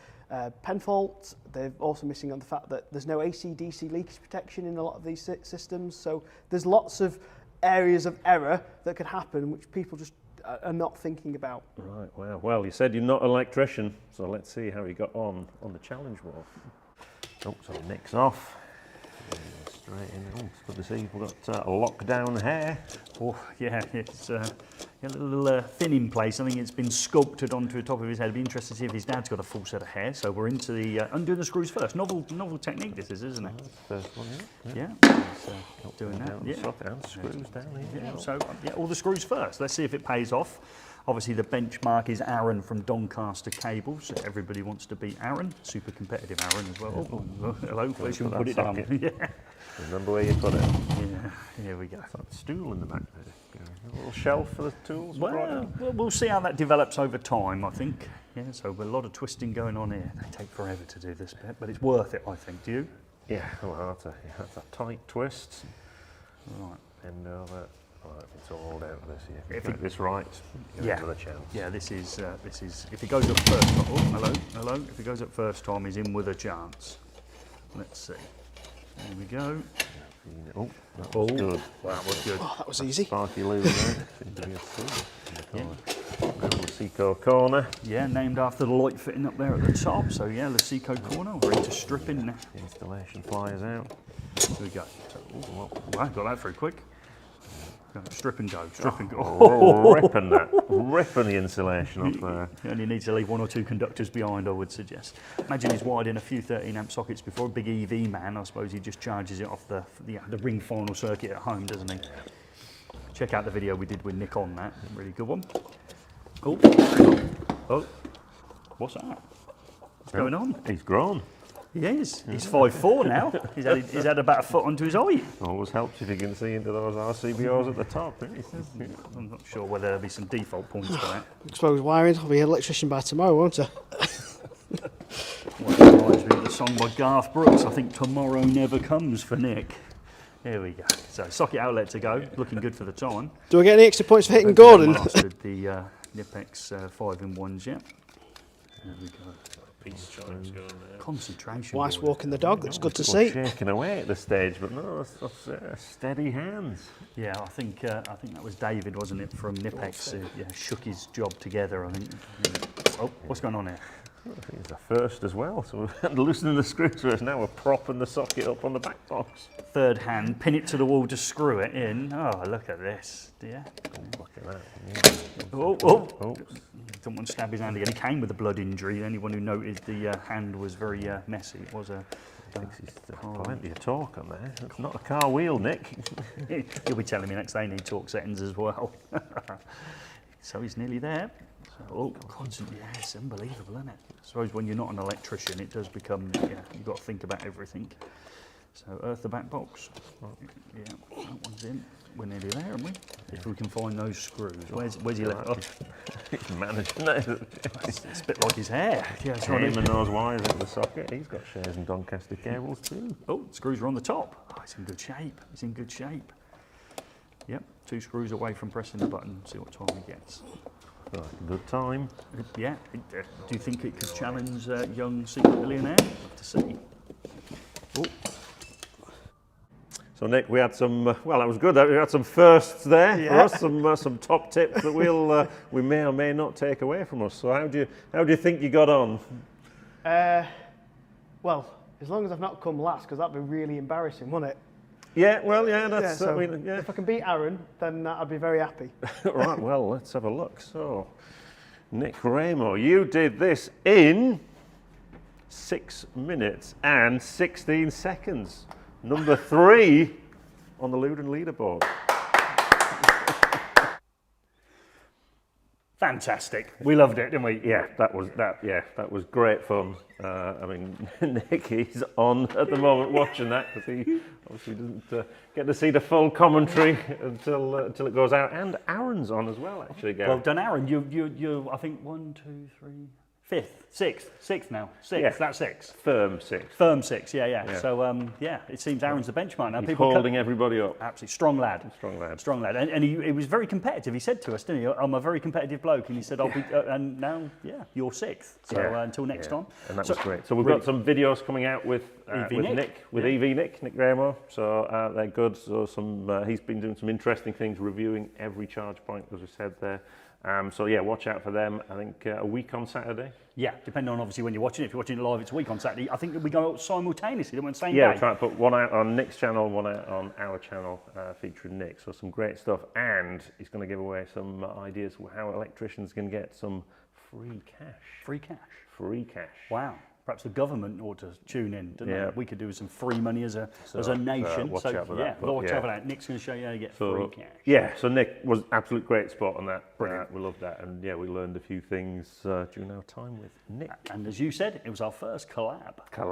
S4: pen fault. They're also missing on the fact that there's no AC/DC leakage protection in a lot of these systems. So there's lots of areas of error that could happen which people just are not thinking about.
S1: Right, well, you said you're not an electrician, so let's see how you got on the challenge wall. Oh, sorry, Nick's off. Straight in. Oh, it's good to see we've got lockdown hair.
S2: Oh, yeah, it's a little thin in place. I think it's been sculpted onto the top of his head. It'd be interesting to see if his dad's got a full set of hair. So we're into the undoing the screws first. Novel technique this is, isn't it?
S1: First one, yeah.
S2: Doing that.
S1: Down,
S2: Yeah.
S1: socket and screws down here.
S2: Yeah, so all the screws first. Let's see if it pays off. Obviously, the benchmark is Aaron from Doncaster Cables. Everybody wants to beat Aaron. Super competitive Aaron as well. Oh, hello, please you can put it down. Yeah.
S1: Remember where you put it.
S2: Yeah, here we go.
S1: That stool in the back there. A little shelf for the tools.
S2: Well, we'll see how that develops over time, I think. Yeah, so a lot of twisting going on here. They take forever to do this bit, but it's worth it, I think. Do you?
S1: Yeah, well, that's a tight twist.
S2: Right.
S1: And over. Right, it's all down to this here. If you get this right, you have another chance.
S2: Yeah, this is if it goes up first time. Oh, hello. If it goes up first time, he's in with a chance. Let's see. Here we go.
S1: Oh, that was good.
S2: That was good.
S4: Oh, that was easy.
S1: Sparky Lou there. Seems to be a thing. The Seco corner.
S2: Yeah, named after the light fitting up there at the top. So yeah, the Seco corner. We're into stripping now.
S1: The installation flyers out.
S2: Here we go. So, wow, got that through quick. Strip and go, strip and go.
S1: Ripping the insulation off there.
S2: You only need to leave 1 or 2 conductors behind, I would suggest. Imagine he's wired in a few 13 amp sockets before. A big EV man, I suppose he just charges it off the ring final circuit at home, doesn't he? Check out the video we did with Nick on that, really good one. Oh, what's that? What's going on?
S1: He's grown.
S2: He is. He's 5'4" now. He's had about a foot onto his eye.
S1: Always helps if you can see into those RCBOs at the top.
S2: I'm not sure whether there'll be some default points for that.
S4: Exposed wiring. I'll be an electrician by tomorrow, won't I?
S2: Well, that reminds me of the song by Garth Brooks, I think Tomorrow Never Comes for Nick. There we go. So socket outlet to go, looking good for the time.
S4: Do I get any extra points for hitting Gordon?
S2: Mastered the eFIXX 5-in-1s yet. There we go. Concentration.
S4: Wife's walking the dog, that's good to
S1: People
S4: see.
S1: shaking away at this stage, but no, that's steady hands.
S2: Yeah, I think that was David, wasn't it, from eFIXX, who shook his job together, I think. Oh, what's going on here?
S1: I think it's a first as well. So we're loosening the screws, so now we're propping the socket up on the back box.
S2: Third hand, pin it to the wall to screw it in. Oh, look at this. Yeah.
S1: Look at that. Yeah.
S2: Oh. Don't want to stab his hand again. He came with a blood injury. Anyone who noted the hand was very messy. It was a.
S1: Plenty of torque on there. It's not a car wheel, Nick.
S2: He'll be telling me next they need torque settings as well. So he's nearly there. So, constantly, yeah, it's unbelievable, isn't it? I suppose when you're not an electrician, it does become, you've got to think about everything. So earth the back box. Yeah, that one's in. We're nearly there, aren't we? If we can find those screws. Where's he left?
S1: He's managing that.
S2: It's a bit like his hair. Yeah,
S1: Him and those wires in the socket. He's got shares and Doncaster cables too.
S2: Oh, screws are on the top. Oh, it's in good shape. It's in good shape. Yep, 2 screws away from pressing the button. See what time he gets.
S1: Right, good time.
S2: Yeah. Do you think it could challenge young secret millionaire? Love to see. Oh.
S1: So Nick, we had some. Well, that was good. We had some firsts there for us. Some top tips that we may or may not take away from us. So how do you think you got on?
S4: Well, as long as I've not come last, because that'd be really embarrassing, wouldn't it?
S1: Yeah, well, yeah, that's.
S4: So if I can beat Aaron, then I'd be very happy.
S1: Right, well, let's have a look. So, Nick Raimo, you did this in 6 minutes and 16 seconds. Number 3 on the Luden leaderboard.
S2: Fantastic. We loved it, didn't we?
S1: Yeah, that was great fun. I mean, Nick, he's on at the moment watching that because he obviously doesn't get to see the full commentary until it goes out. And Aaron's on as well, actually. Gary.
S2: Well done, Aaron. You I think 1, 2, 3, 5th, sixth now. Sixth.
S1: Yeah.
S2: That's 6.
S1: Firm 6.
S2: Firm 6. Yeah. So it seems Aaron's the benchmark now.
S1: He's holding everybody up.
S2: Absolutely strong lad.
S1: Strong lad.
S2: And he was very competitive. He said to us, didn't he? I'm a very competitive bloke, and he said, "I'll be." And now, you're 6th. So until next time.
S1: And that was great. So we've got some videos coming out with Nick Raimo. So they're good. So he's been doing some interesting things, reviewing every charge point, as we said there. So watch out for them. I think a week on Saturday.
S2: Yeah, depending on obviously when you're watching it. If you're watching it live, it's a week on Saturday. I think we go out simultaneously, don't we, on the same day?
S1: Yeah, we're trying to put one out on Nick's channel, one out on our channel, featuring Nick. So some great stuff, and he's going to give away some ideas for how electricians can get some free cash.
S2: Free cash.
S1: Free cash.
S2: Wow. Perhaps the government ought to tune in, don't they? We could do with some free money as a nation.
S1: Watch out for that.
S2: Watch out for that. Nick's going to show you how to get free cash.
S1: Yeah, so Nick was absolute great spot on that.
S2: Brilliant.
S1: We loved that, and we learned a few things during our time with Nick.
S2: And as you said, it was our first collab.
S1: I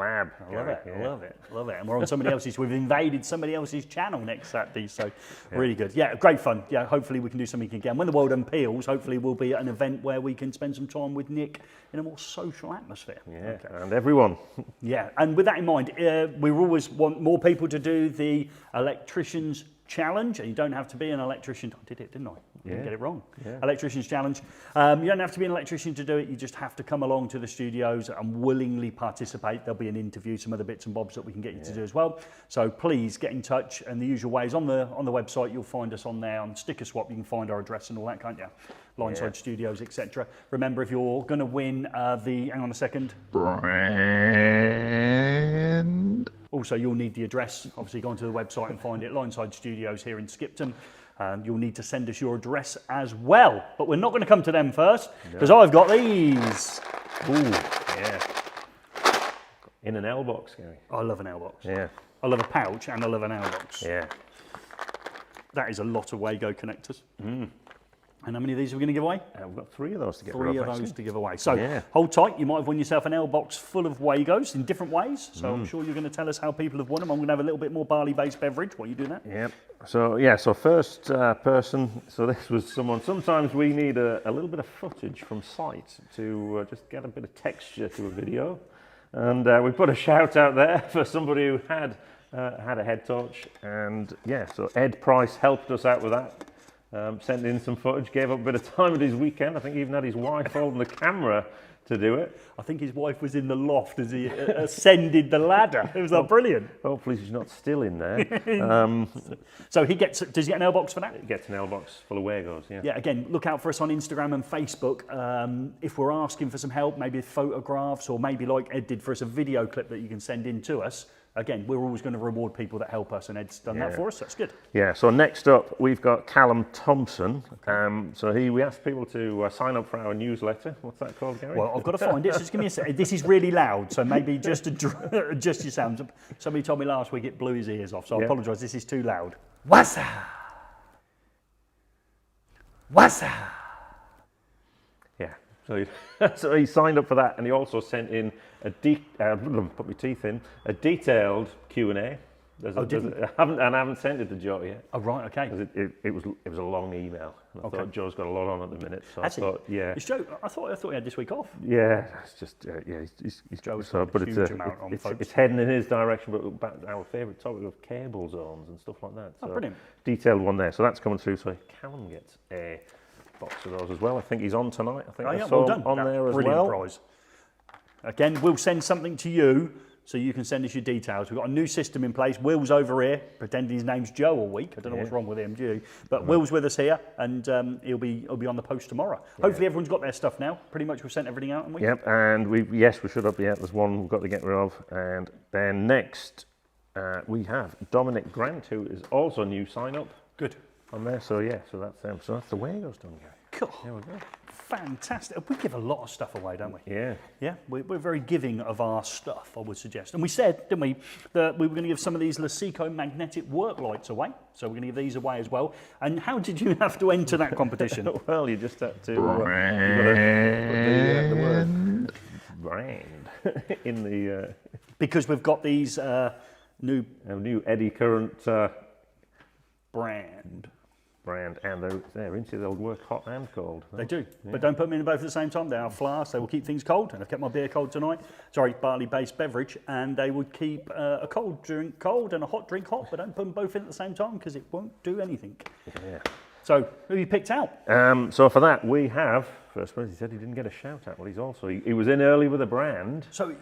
S2: love it. And we're on somebody else's. We've invaded somebody else's channel next Saturday, so really good. Yeah, great fun. Yeah, hopefully we can do something again. When the world unpeels, hopefully we'll be at an event where we can spend some time with Nick in a more social atmosphere.
S1: Yeah, and everyone.
S2: Yeah, and with that in mind, we always want more people to do the Electricians Challenge, and you don't have to be an electrician. I did it, didn't I? I didn't get it wrong. Yeah. Electricians Challenge. You don't have to be an electrician to do it. You just have to come along to the studios and willingly participate. There'll be an interview, some other bits and bobs that we can get you to do as well. So please get in touch, and the usual ways on the website. You'll find us on there on Sticker Swap. You can find our address and all that, can't you? Lineside Studios, etc. Remember, if you're going to win hang on a second.
S3: Brand
S2: Also, you'll need the address. Obviously, go onto the website and find it. Lineside Studios here in Skipton. You'll need to send us your address as well. But we're not going to come to them first, because I've got these.
S1: Ooh, yeah. In an L box, Gary.
S2: I love an L box.
S1: Yeah.
S2: I love a pouch and I love an L box.
S1: Yeah.
S2: That is a lot of WAGO connectors. And how many of these are we going to give away?
S1: We've got 3 of those to get
S2: Three
S1: rid
S2: of
S1: of,
S2: those
S1: actually.
S2: to give away. So
S1: Yeah.
S2: hold tight, you might have won yourself an L box full of WAGOs in different ways. So I'm sure you're going to tell us how people have won them. I'm going to have a little bit more barley-based beverage while you do that.
S1: Yep. So yeah, so first person, so this was someone, sometimes we need a little bit of footage from site to just get a bit of texture to a video. And we put a shout out there for somebody who had a head torch. And yeah, so Ed Price helped us out with that. Sent in some footage, gave up a bit of time at his weekend. I think he even had his wife holding the camera to do it.
S2: I think his wife was in the loft as he ascended the ladder. It was brilliant.
S1: Hopefully she's not still in there.
S2: So does he get an L box for that?
S1: It gets an L box full of WAGOs, yeah.
S2: Yeah, again, look out for us on Instagram and Facebook. If we're asking for some help, maybe photographs or maybe like Ed did for us, a video clip that you can send in to us. Again, we're always going to reward people that help us, and Ed's done that for us. That's good.
S1: Yeah, so next up, we've got Callum Thompson. So we asked people to sign up for our newsletter. What's that called, Gary?
S2: Well, I've got to find it, so just give me a second. This is really loud, so maybe just adjust your sounds. Somebody told me last week it blew his ears off, so I apologise, this is too loud. Wassa! Wassa!
S1: Yeah, so he signed up for that, and he also sent in a detailed Q&A. I haven't sent it to Joe yet.
S2: Oh, right, okay.
S1: It was a long email. And I thought Joe's got a lot on at the minute, so I thought, yeah.
S2: Is Joe, I thought he had this week off.
S1: Yeah, it's just he's
S2: Joe's
S1: so, but it's heading in his direction. But back to our favourite topic of cable zones and stuff like that. So
S2: brilliant.
S1: Detailed one there. So that's coming through. So Callum gets a box of those as well. I think he's on tonight. I think I saw him on there as well.
S2: Prize. Again, we'll send something to you so you can send us your details. We've got a new system in place. Will's over here, pretending his name's Joe all week. I don't know what's wrong with him, do you? But Will's with us here, and he'll be on the post tomorrow. Hopefully everyone's got their stuff now. Pretty much we've sent everything out, haven't we?
S1: Yep, and we should up yet. There's one we've got to get rid of. And then next, we have Dominic Grant, who is also a new sign-up.
S2: Good.
S1: On there, so yeah, so that's them. So that's the WAGOs done, Gary.
S2: Cool.
S1: There we go.
S2: Fantastic. We give a lot of stuff away, don't we?
S1: Yeah.
S2: Yeah, we're very giving of our stuff, I would suggest. And we said, didn't we, that we were going to give some of these Lasico magnetic work lights away. So we're going to give these away as well. And how did you have to enter that competition?
S1: Well, you just had to put the word brand in the...
S2: Because we've got these new
S1: eddy current
S2: brand,
S1: and they're into they'll work hot and cold.
S2: They do, but don't put them in both at the same time. They are flasks, they will keep things cold, and I've kept my beer cold tonight. Sorry, barley-based beverage, and they would keep a cold drink cold and a hot drink hot, but don't put them both in at the same time because it won't do anything.
S1: Yeah.
S2: So, who have you picked out?
S1: So for that, we have, first one, he said he didn't get a shout out. Well, he was in early with a brand.
S2: So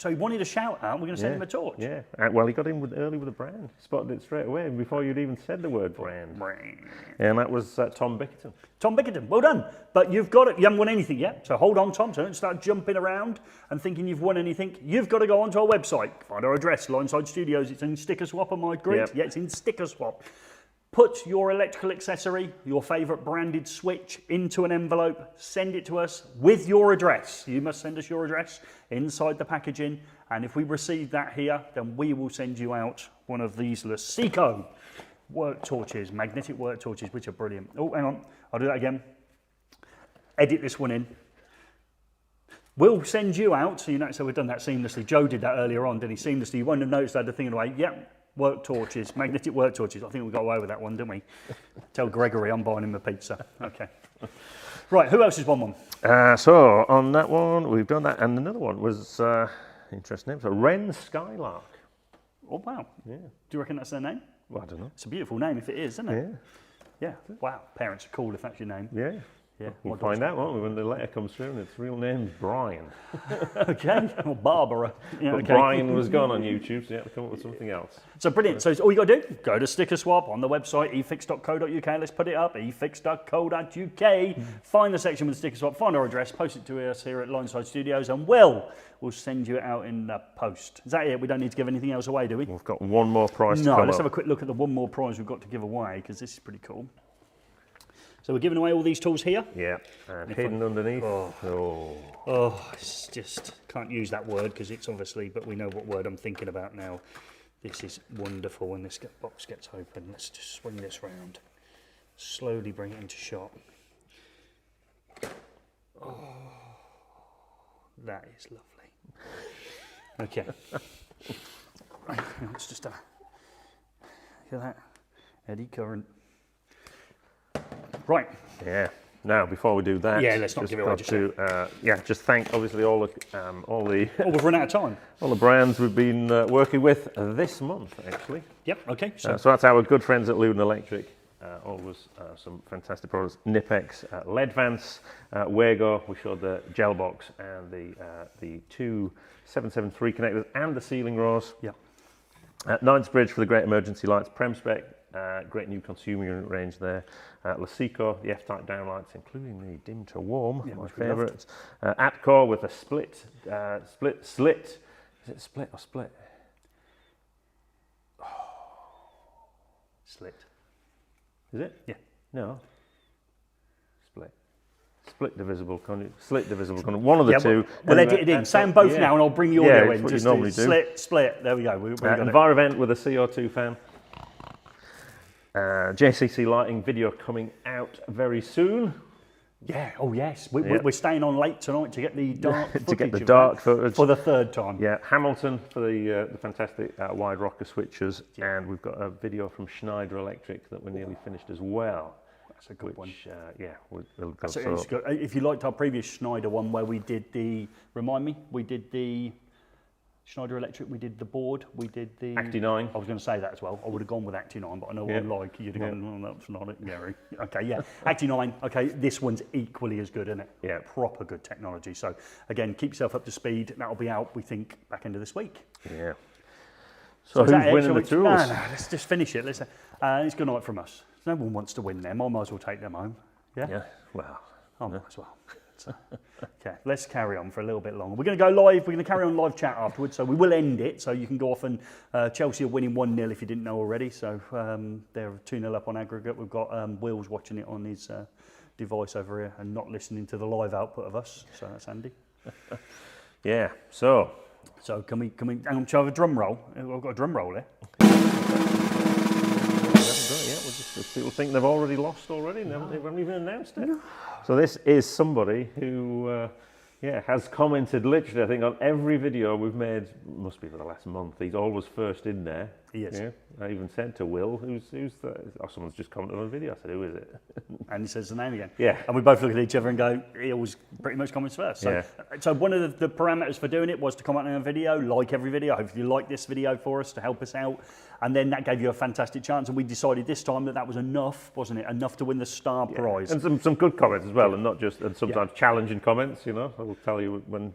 S2: he wanted a shout out, we're going to send him a torch.
S1: Yeah, well, he got in early with a brand. Spotted it straight away before you'd even said the word brand. And that was Tom Bickerton.
S2: Tom Bickerton, well done. But you haven't won anything yet. So hold on, Tom. So don't start jumping around and thinking you've won anything. You've got to go onto our website, find our address, Lineside Studios. It's in Sticker Swap on my grid.
S1: Yep.
S2: Yeah, it's in Sticker Swap. Put your electrical accessory, your favourite branded switch into an envelope, send it to us with your address. You must send us your address inside the packaging, and if we receive that here, then we will send you out one of these Lasico work torches, magnetic work torches, which are brilliant. Oh, hang on, I'll do that again. Edit this one in. We'll send you out, so we've done that seamlessly. Joe did that earlier on, didn't he? Seamlessly. You won't have noticed I had the thing away. Yep. Work torches, magnetic work torches. I think we got away with that one, didn't we? Tell Gregory I'm buying him a pizza. Okay. Right, who else has won one?
S1: So on that one, we've done that. And another one was, interesting name, so Wren Skylark.
S2: Oh, wow.
S1: Yeah.
S2: Do you reckon that's their name?
S1: Well, I don't know.
S2: It's a beautiful name if it is, isn't it?
S1: Yeah.
S2: Yeah. Wow. Parents are cool if that's your name.
S1: Yeah.
S2: Yeah,
S1: We'll find out, won't we, when the letter comes through and its real name's Brian.
S2: Okay, or Barbara. Yeah,
S1: But
S2: okay.
S1: Brian was gone on YouTube, so you have to come up with something else.
S2: So brilliant. So all you got to do, go to Sticker Swap on the website, efix.co.uk. Let's put it up, efix.co.uk. Find the section with Sticker Swap, find our address, post it to us here at Lineside Studios, and we'll send you it out in the post. Is that it? We don't need to give anything else away, do we?
S1: We've got one more prize to
S2: No,
S1: come
S2: let's
S1: up.
S2: have a quick look at the one more prize we've got to give away, because this is pretty cool. So we're giving away all these tools here.
S1: Yeah, and hidden underneath.
S2: Oh, it's just, can't use that word because it's obviously, but we know what word I'm thinking about now. This is wonderful when this box gets open. Let's just swing this round. Slowly bring it into shot. Oh, that is lovely. Okay. Right, it's just look at that, eddy current. Right.
S1: Yeah. Now, before we do that,
S2: Yeah, let's not give it away
S1: got
S2: just yet.
S1: to just thank obviously all the
S2: Oh, we've run out of time.
S1: all the brands we've been working with this month, actually.
S2: Yep. Okay. So
S1: So that's our good friends at Luden Electric. Always some fantastic products. Nipex, Ledvance, WAGO. We showed the gel box and the two 773 connectors and the ceiling rose.
S2: yep.
S1: Knightsbridge for the great emergency lights. Premspec, great new consumer unit range there. Lasico, the F-type downlights, including the dim to warm,
S2: Yeah,
S1: my
S2: which we loved.
S1: favourites. Atcore with a slit. Is it split or split?
S2: Slit.
S1: Is it?
S2: Yeah.
S1: No. Split. Split divisible conduit. Slit divisible conduit. One of the
S2: Yeah,
S1: two.
S2: we'll
S1: And
S2: edit it in.
S1: that's
S2: Say them
S1: what-
S2: both
S1: yeah.
S2: now, and I'll bring the
S1: Yeah,
S2: audio
S1: it's
S2: in.
S1: what you
S2: Just
S1: normally
S2: do
S1: do.
S2: Split, split. There we go. We got it.
S1: Envirovent with a CO2 fan. JCC lighting video coming out very soon.
S2: Yeah. Oh yes. We,
S1: Yeah.
S2: We're staying on late tonight to get the dark
S1: To
S2: footage
S1: get the
S2: of
S1: dark
S2: that
S1: footage.
S2: for the third time.
S1: Yeah, Hamilton for the fantastic wide rocker switches, and we've got a video from Schneider Electric that we're nearly finished as well.
S2: That's a good one.
S1: Which, we'll go.
S2: So
S1: So,
S2: it's good. If you liked our previous Schneider one where we did the, remind me, we did the Schneider Electric, we did the board, we did the...
S1: Acti9.
S2: I was going to say that as well. I would have gone with Acti9, but I know
S1: Yeah.
S2: what I like. You'd have gone, well, that's not it, Gary. Okay, yeah. Acti9, okay, this one's equally as good, isn't it?
S1: Yeah.
S2: Proper good technology. So, again, keep yourself up to speed. That'll be out, we think, back end of this week.
S1: Yeah. So
S2: is that
S1: who's
S2: it?
S1: winning
S2: Shall
S1: the
S2: we-
S1: tools?
S2: No, let's just finish it. It's good night from us. No one wants to win them. I might as well take them home. Yeah?
S1: Yeah. Well.
S2: I might as well. So, okay, let's carry on for a little bit longer. We're going to go live. We're going to carry on live chat afterwards. So we will end it. So you can go off and Chelsea are winning 1-0 if you didn't know already. So they're 2-0 up on aggregate. We've got Will's watching it on his device over here and not listening to the live output of us. So that's handy.
S1: Yeah. So.
S2: So can we hang on, shall I have a drum roll? I've got a drum roll here.
S1: People think they've already lost already, and they haven't even announced it. So this is somebody who, has commented literally, I think, on every video we've made. Must be for the last month. He's always first in there.
S2: He is.
S1: Yeah. I even said to Will, "Who's the?" Oh, someone's just commented on a video. I said, "Who is it?"
S2: And he says the name again.
S1: Yeah.
S2: And we both look at each other and go, he always pretty much comments first. So,
S1: Yeah.
S2: so one of the parameters for doing it was to comment on a video, like every video. Hopefully you like this video for us to help us out. And then that gave you a fantastic chance. And we decided this time that was enough, wasn't it? Enough to win the star prize.
S1: And some good comments as well, and not just, and sometimes challenging comments, you know. I will tell you when,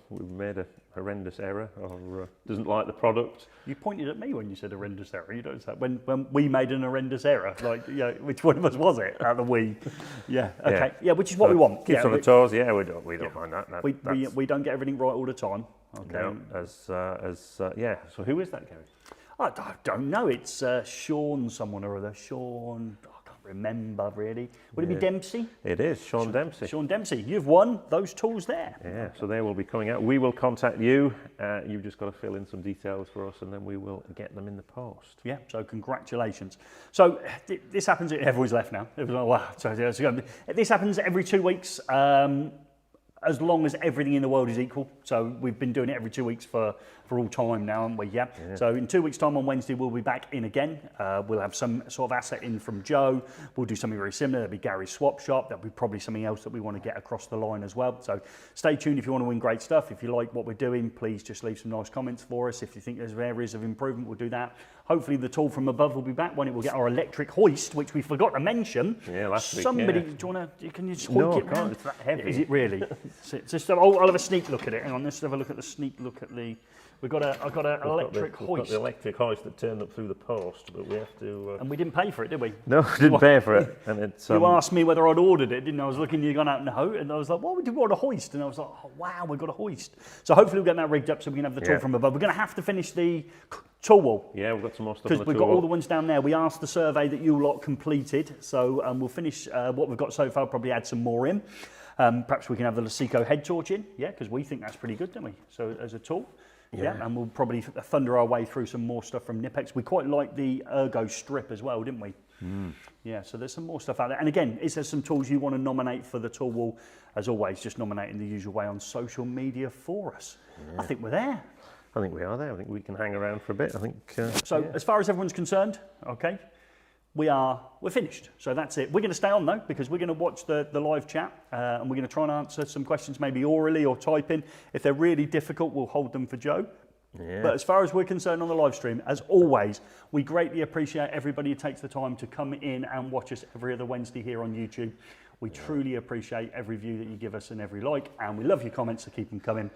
S1: we've made a horrendous error or doesn't like the product.
S2: You pointed at me when you said horrendous error. You don't say when we made an horrendous error. Like, which one of us was it? Out of the we? Yeah. Okay. Yeah, which is what we want.
S1: Keeps on the toes. Yeah, we don't mind that.
S2: We don't get everything right all the time. Okay.
S1: No, So who is that, Gary?
S2: I don't know. It's Sean someone or other. Sean, I can't remember really. Would it be Dempsey?
S1: It is Sean Dempsey.
S2: Sean Dempsey. You've won those tools there.
S1: Yeah, so they will be coming out. We will contact you. You've just got to fill in some details for us, and then we will get them in the post.
S2: Yeah, so congratulations. So this happens, everyone's left now. Wow. So this happens every 2 weeks. As long as everything in the world is equal. So we've been doing it every 2 weeks for for all time now, aren't we? Yeah. So in 2 weeks' time on Wednesday, we'll be back in again. We'll have some sort of asset in from Joe. We'll do something very similar. There'll be Gary's swap shop. There'll be probably something else that we want to get across the line as well. So stay tuned if you want to win great stuff. If you like what we're doing, please just leave some nice comments for us. If you think there's areas of improvement, we'll do that. Hopefully the tool from above will be back when it will get our electric hoist, which we forgot to mention.
S1: Yeah, last week.
S2: Somebody,
S1: Yeah.
S2: do you want to? Can you just
S1: No,
S2: hoik
S1: I
S2: it
S1: can't.
S2: round?
S1: It's that heavy.
S2: Is it really? I'll have a sneak look at it. Hang on, let's have a look at the sneak look at the. I've got an electric
S1: We've got
S2: hoist,
S1: the electric hoist that turned up through the post, but we have to.
S2: and we didn't pay for it, did we?
S1: No, didn't pay for it, and it's.
S2: You asked me whether I'd ordered it, didn't you? I was looking, you gone out, no, and I was like, what would you want a hoist? And I was like, oh, wow, we've got a hoist. So hopefully we'll get that rigged up so we can have the tool from above. We're going to have to finish the tool wall.
S1: Yeah, we've got some more stuff.
S2: Because we've got all the ones down there. We asked the survey that you lot completed, so we'll finish what we've got so far, probably add some more in. Perhaps we can have the Lasico head torch in, yeah, because we think that's pretty good, don't we? So as a tool. Yeah, and we'll probably thunder our way through some more stuff from Nipex. We quite like the Ergo strip as well, didn't we? Yeah, so there's some more stuff out there. And again, is there some tools you want to nominate for the tool wall? As always, just nominate in the usual way on social media for us. I think we're there.
S1: I think we are there. I think we can hang around for a bit. I think.
S2: So as far as everyone's concerned, okay, we're finished. So that's it. We're going to stay on though, because we're going to watch the live chat and we're going to try and answer some questions maybe orally or typing. If they're really difficult, we'll hold them for Joe.
S1: Yeah.
S2: But as far as we're concerned on the live stream, as always, we greatly appreciate everybody who takes the time to come in and watch us every other Wednesday here on YouTube. We truly appreciate every view that you give us and every like, and we love your comments, so keep them coming.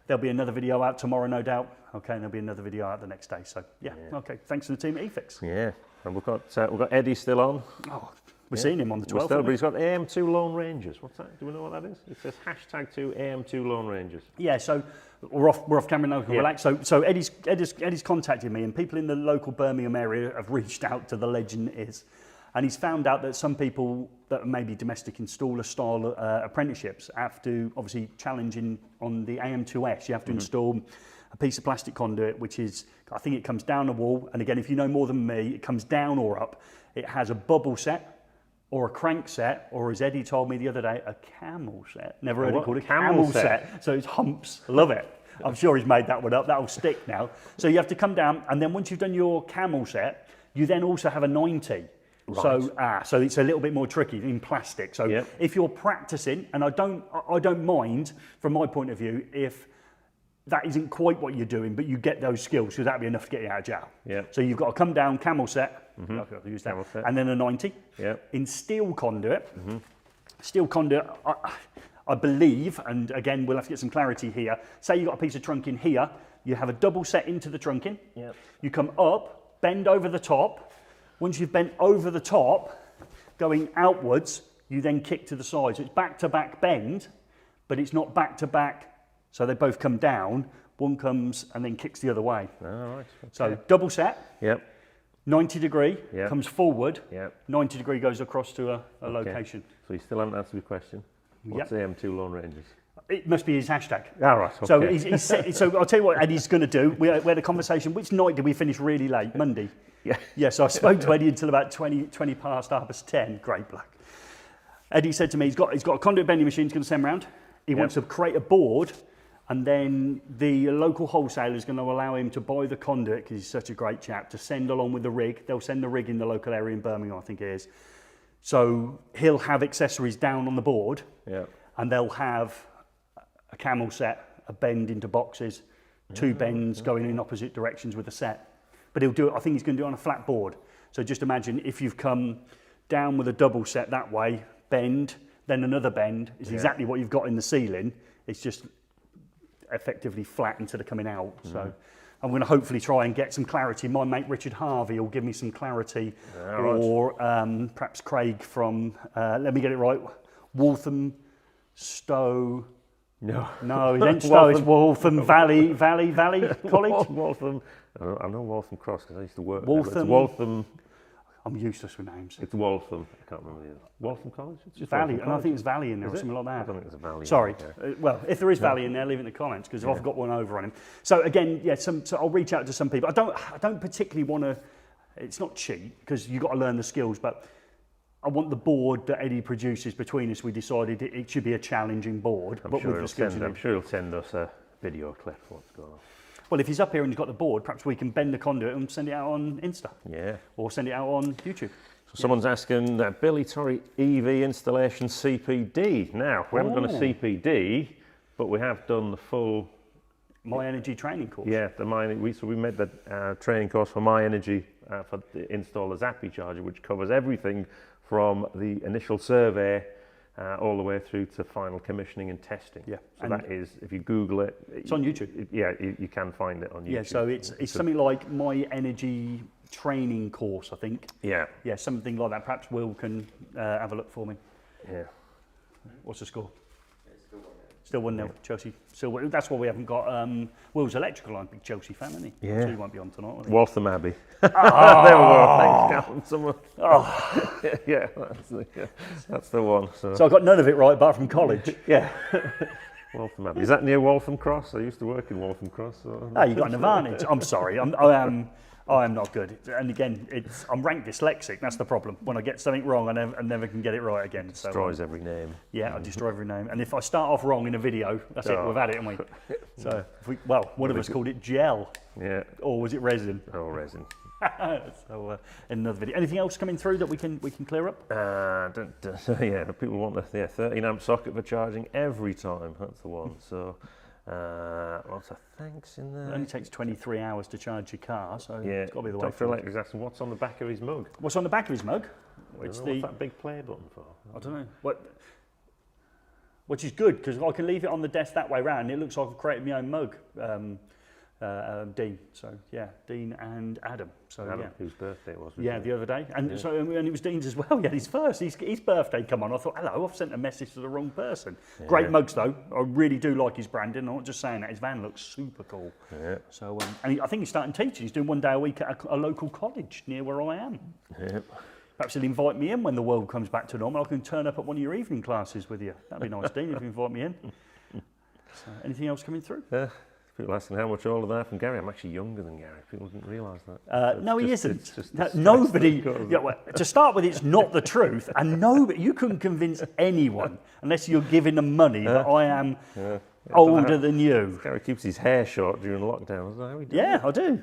S2: There'll be another video out tomorrow, no doubt. Okay, and there'll be another video out the next day. So yeah. Okay. Thanks to the team at eFIXX.
S1: Yeah, and we've got Eddie still on.
S2: Oh, we're seeing him on the 12th.
S1: But he's got AM2 Lone Rangers. What's that? Do we know what that is? It says #2 AM2 Lone Rangers.
S2: Yeah. So we're off camera now. Relax. So Eddie's contacted me, and people in the local Birmingham area have reached out to the legend is. And he's found out that some people that are maybe domestic installer style apprenticeships have to obviously challenging on the AM2S. You have to install a piece of plastic conduit, which is, I think it comes down a wall. And again, if you know more than me, it comes down or up. It has a bubble set or a crank set, or as Eddie told me the other day, a camel set. Never heard it called a camel set. So it's humps. Love it. I'm sure he's made that one up. That'll stick now. So you have to come down, and then once you've done your camel set, you then also have a 90. Right. So it's a little bit more tricky in plastic. So if you're practicing, and I don't mind from my point of view if that isn't quite what you're doing, but you get those skills, because that'd be enough to get you out of jail. Yeah. So you've got to come down, camel set, use that, camel set, and then a 90. Yeah. In steel conduit, I believe, and again we'll have to get some clarity here. Say you've got a piece of trunking here, you have a double set into the trunking. Yeah. You come up, bend over the top. Once you've bent over the top, going outwards, you then kick to the side. So it's back-to-back bend, but it's not back-to-back, so they both come down. One comes and then kicks the other way.
S1: All right. Okay.
S2: So double set, 90 degree,
S1: Yep.
S2: comes forward,
S1: Yep.
S2: 90 degree goes across to a location.
S1: So you still haven't answered the question. What's AM2 Lone Rangers?
S2: It must be his hashtag.
S1: All right. Okay.
S2: So I'll tell you what Eddie's going to do. We had a conversation. Which night did we finish really late? Monday.
S1: Yeah.
S2: Yeah. So I spoke to Eddie until about 20 past 10. Great bloke. Eddie said to me, he's got a conduit bending machine. He's going to send round. He wants to create a board, and then the local wholesaler is going to allow him to buy the conduit, because he's such a great chap, to send along with the rig. They'll send the rig in the local area in Birmingham, I think it is. So he'll have accessories down on the board, and they'll have a camel set, a bend into boxes, two bends going in opposite directions with a set. But he'll do it, I think he's going to do it on a flat board. So just imagine if you've come down with a double set that way, bend, then another bend is exactly what you've got in the ceiling. It's just effectively flat instead of coming out. So I'm going to hopefully try and get some clarity. My mate Richard Harvey will give me some clarity, or perhaps Craig from, let me get it right, Walthamstow. No, it ain't Stowe, it's Waltham Valley College.
S1: Waltham. I know Waltham Cross because I used to work
S2: Waltham.
S1: there. It's Waltham.
S2: I'm useless with names.
S1: It's Waltham. I can't remember the other. Waltham College? It's just
S2: Valley,
S1: Waltham
S2: and I think it's Valley in there or something like that.
S1: I don't think there's a Valley.
S2: Sorry.
S1: There.
S2: Well, if there is Valley in there, leave it in the comments, because I've got one over on him. So again, so I'll reach out to some people. I don't particularly want to. It's not cheap, because you've got to learn the skills, but I want the board that Eddie produces between us. We decided it should be a challenging board,
S1: I'm sure he'll send us a video clip of what's going on.
S2: Well, if he's up here and he's got the board, perhaps we can bend the conduit and send it out on Insta.
S1: Yeah.
S2: Or send it out on YouTube.
S1: So someone's asking Billy Torrey EV installation CPD. Now, we haven't done a CPD, but we have done the full
S2: My Energy training course.
S1: Yeah, we made the training course for My Energy for the install the Zappi charger, which covers everything from the initial survey all the way through to final commissioning and testing.
S2: Yeah,
S1: so that is, if you Google it,
S2: it's on YouTube.
S1: You can find it on YouTube.
S2: Yeah, so it's something like My Energy training course, I think.
S1: Yeah.
S2: Yeah, something like that. Perhaps Will can have a look for me.
S1: Yeah.
S2: What's the score? Still 1-0, Chelsea. Still, that's why we haven't got Will's electrical. I'm a big Chelsea fan, isn't he?
S1: Yeah.
S2: So he won't be on tonight, will he?
S1: Waltham Abbey. There we go. Thanks, Callum. Someone.
S2: Oh.
S1: Yeah, that's the one.
S2: So I got none of it right apart from college.
S1: Yeah. Waltham Abbey. Is that near Waltham Cross? I used to work in Waltham Cross. So
S2: Oh, you got an advantage. I'm sorry. I am not good. And again, I'm ranked dyslexic. That's the problem. When I get something wrong, I never can get it right again.
S1: Destroys every name.
S2: Yeah, I destroy every name. And if I start off wrong in a video, that's it. We've had it, haven't we? So, one of us called it gel.
S1: Yeah.
S2: Or was it resin?
S1: Oh, resin.
S2: So, in another video. Anything else coming through that we can clear up?
S1: Yeah, people want the 13 amp socket for charging every time. That's the one. So. Lots of thanks in there.
S2: It only takes 23 hours to charge your car, so it's got to be the way
S1: Dr.
S2: forward.
S1: Electric's asking what's on the back of his mug.
S2: What's on the back of his mug?
S1: What's that big play button for?
S2: I don't know. Which is good, because I can leave it on the desk that way round. It looks like I've created my own mug, Dean. So, yeah, Dean and Adam. So,
S1: Adam,
S2: yeah.
S1: whose birthday it was.
S2: Yeah, the other day. And so and it was Dean's as well. Yeah, his birthday come on. I thought, hello, I've sent a message to the wrong person. Yeah. Great mugs, though. I really do like his branding. I'm not just saying that. His van looks super cool.
S1: Yeah.
S2: So, and I think he's starting teaching. He's doing 1 day a week at a local college near where I am.
S1: Yep.
S2: Perhaps he'll invite me in when the world comes back to normal. I can turn up at one of your evening classes with you. That'd be nice, Dean, if you invite me in. So, anything else coming through?
S1: People asking how much older they are from Gary. I'm actually younger than Gary. People didn't realise that.
S2: No, he isn't. Nobody. To start with, it's not the truth, and you couldn't convince anyone unless you're giving them money that I am older than you.
S1: Gary keeps his hair short during lockdown. Is that how he does
S2: Yeah, I do.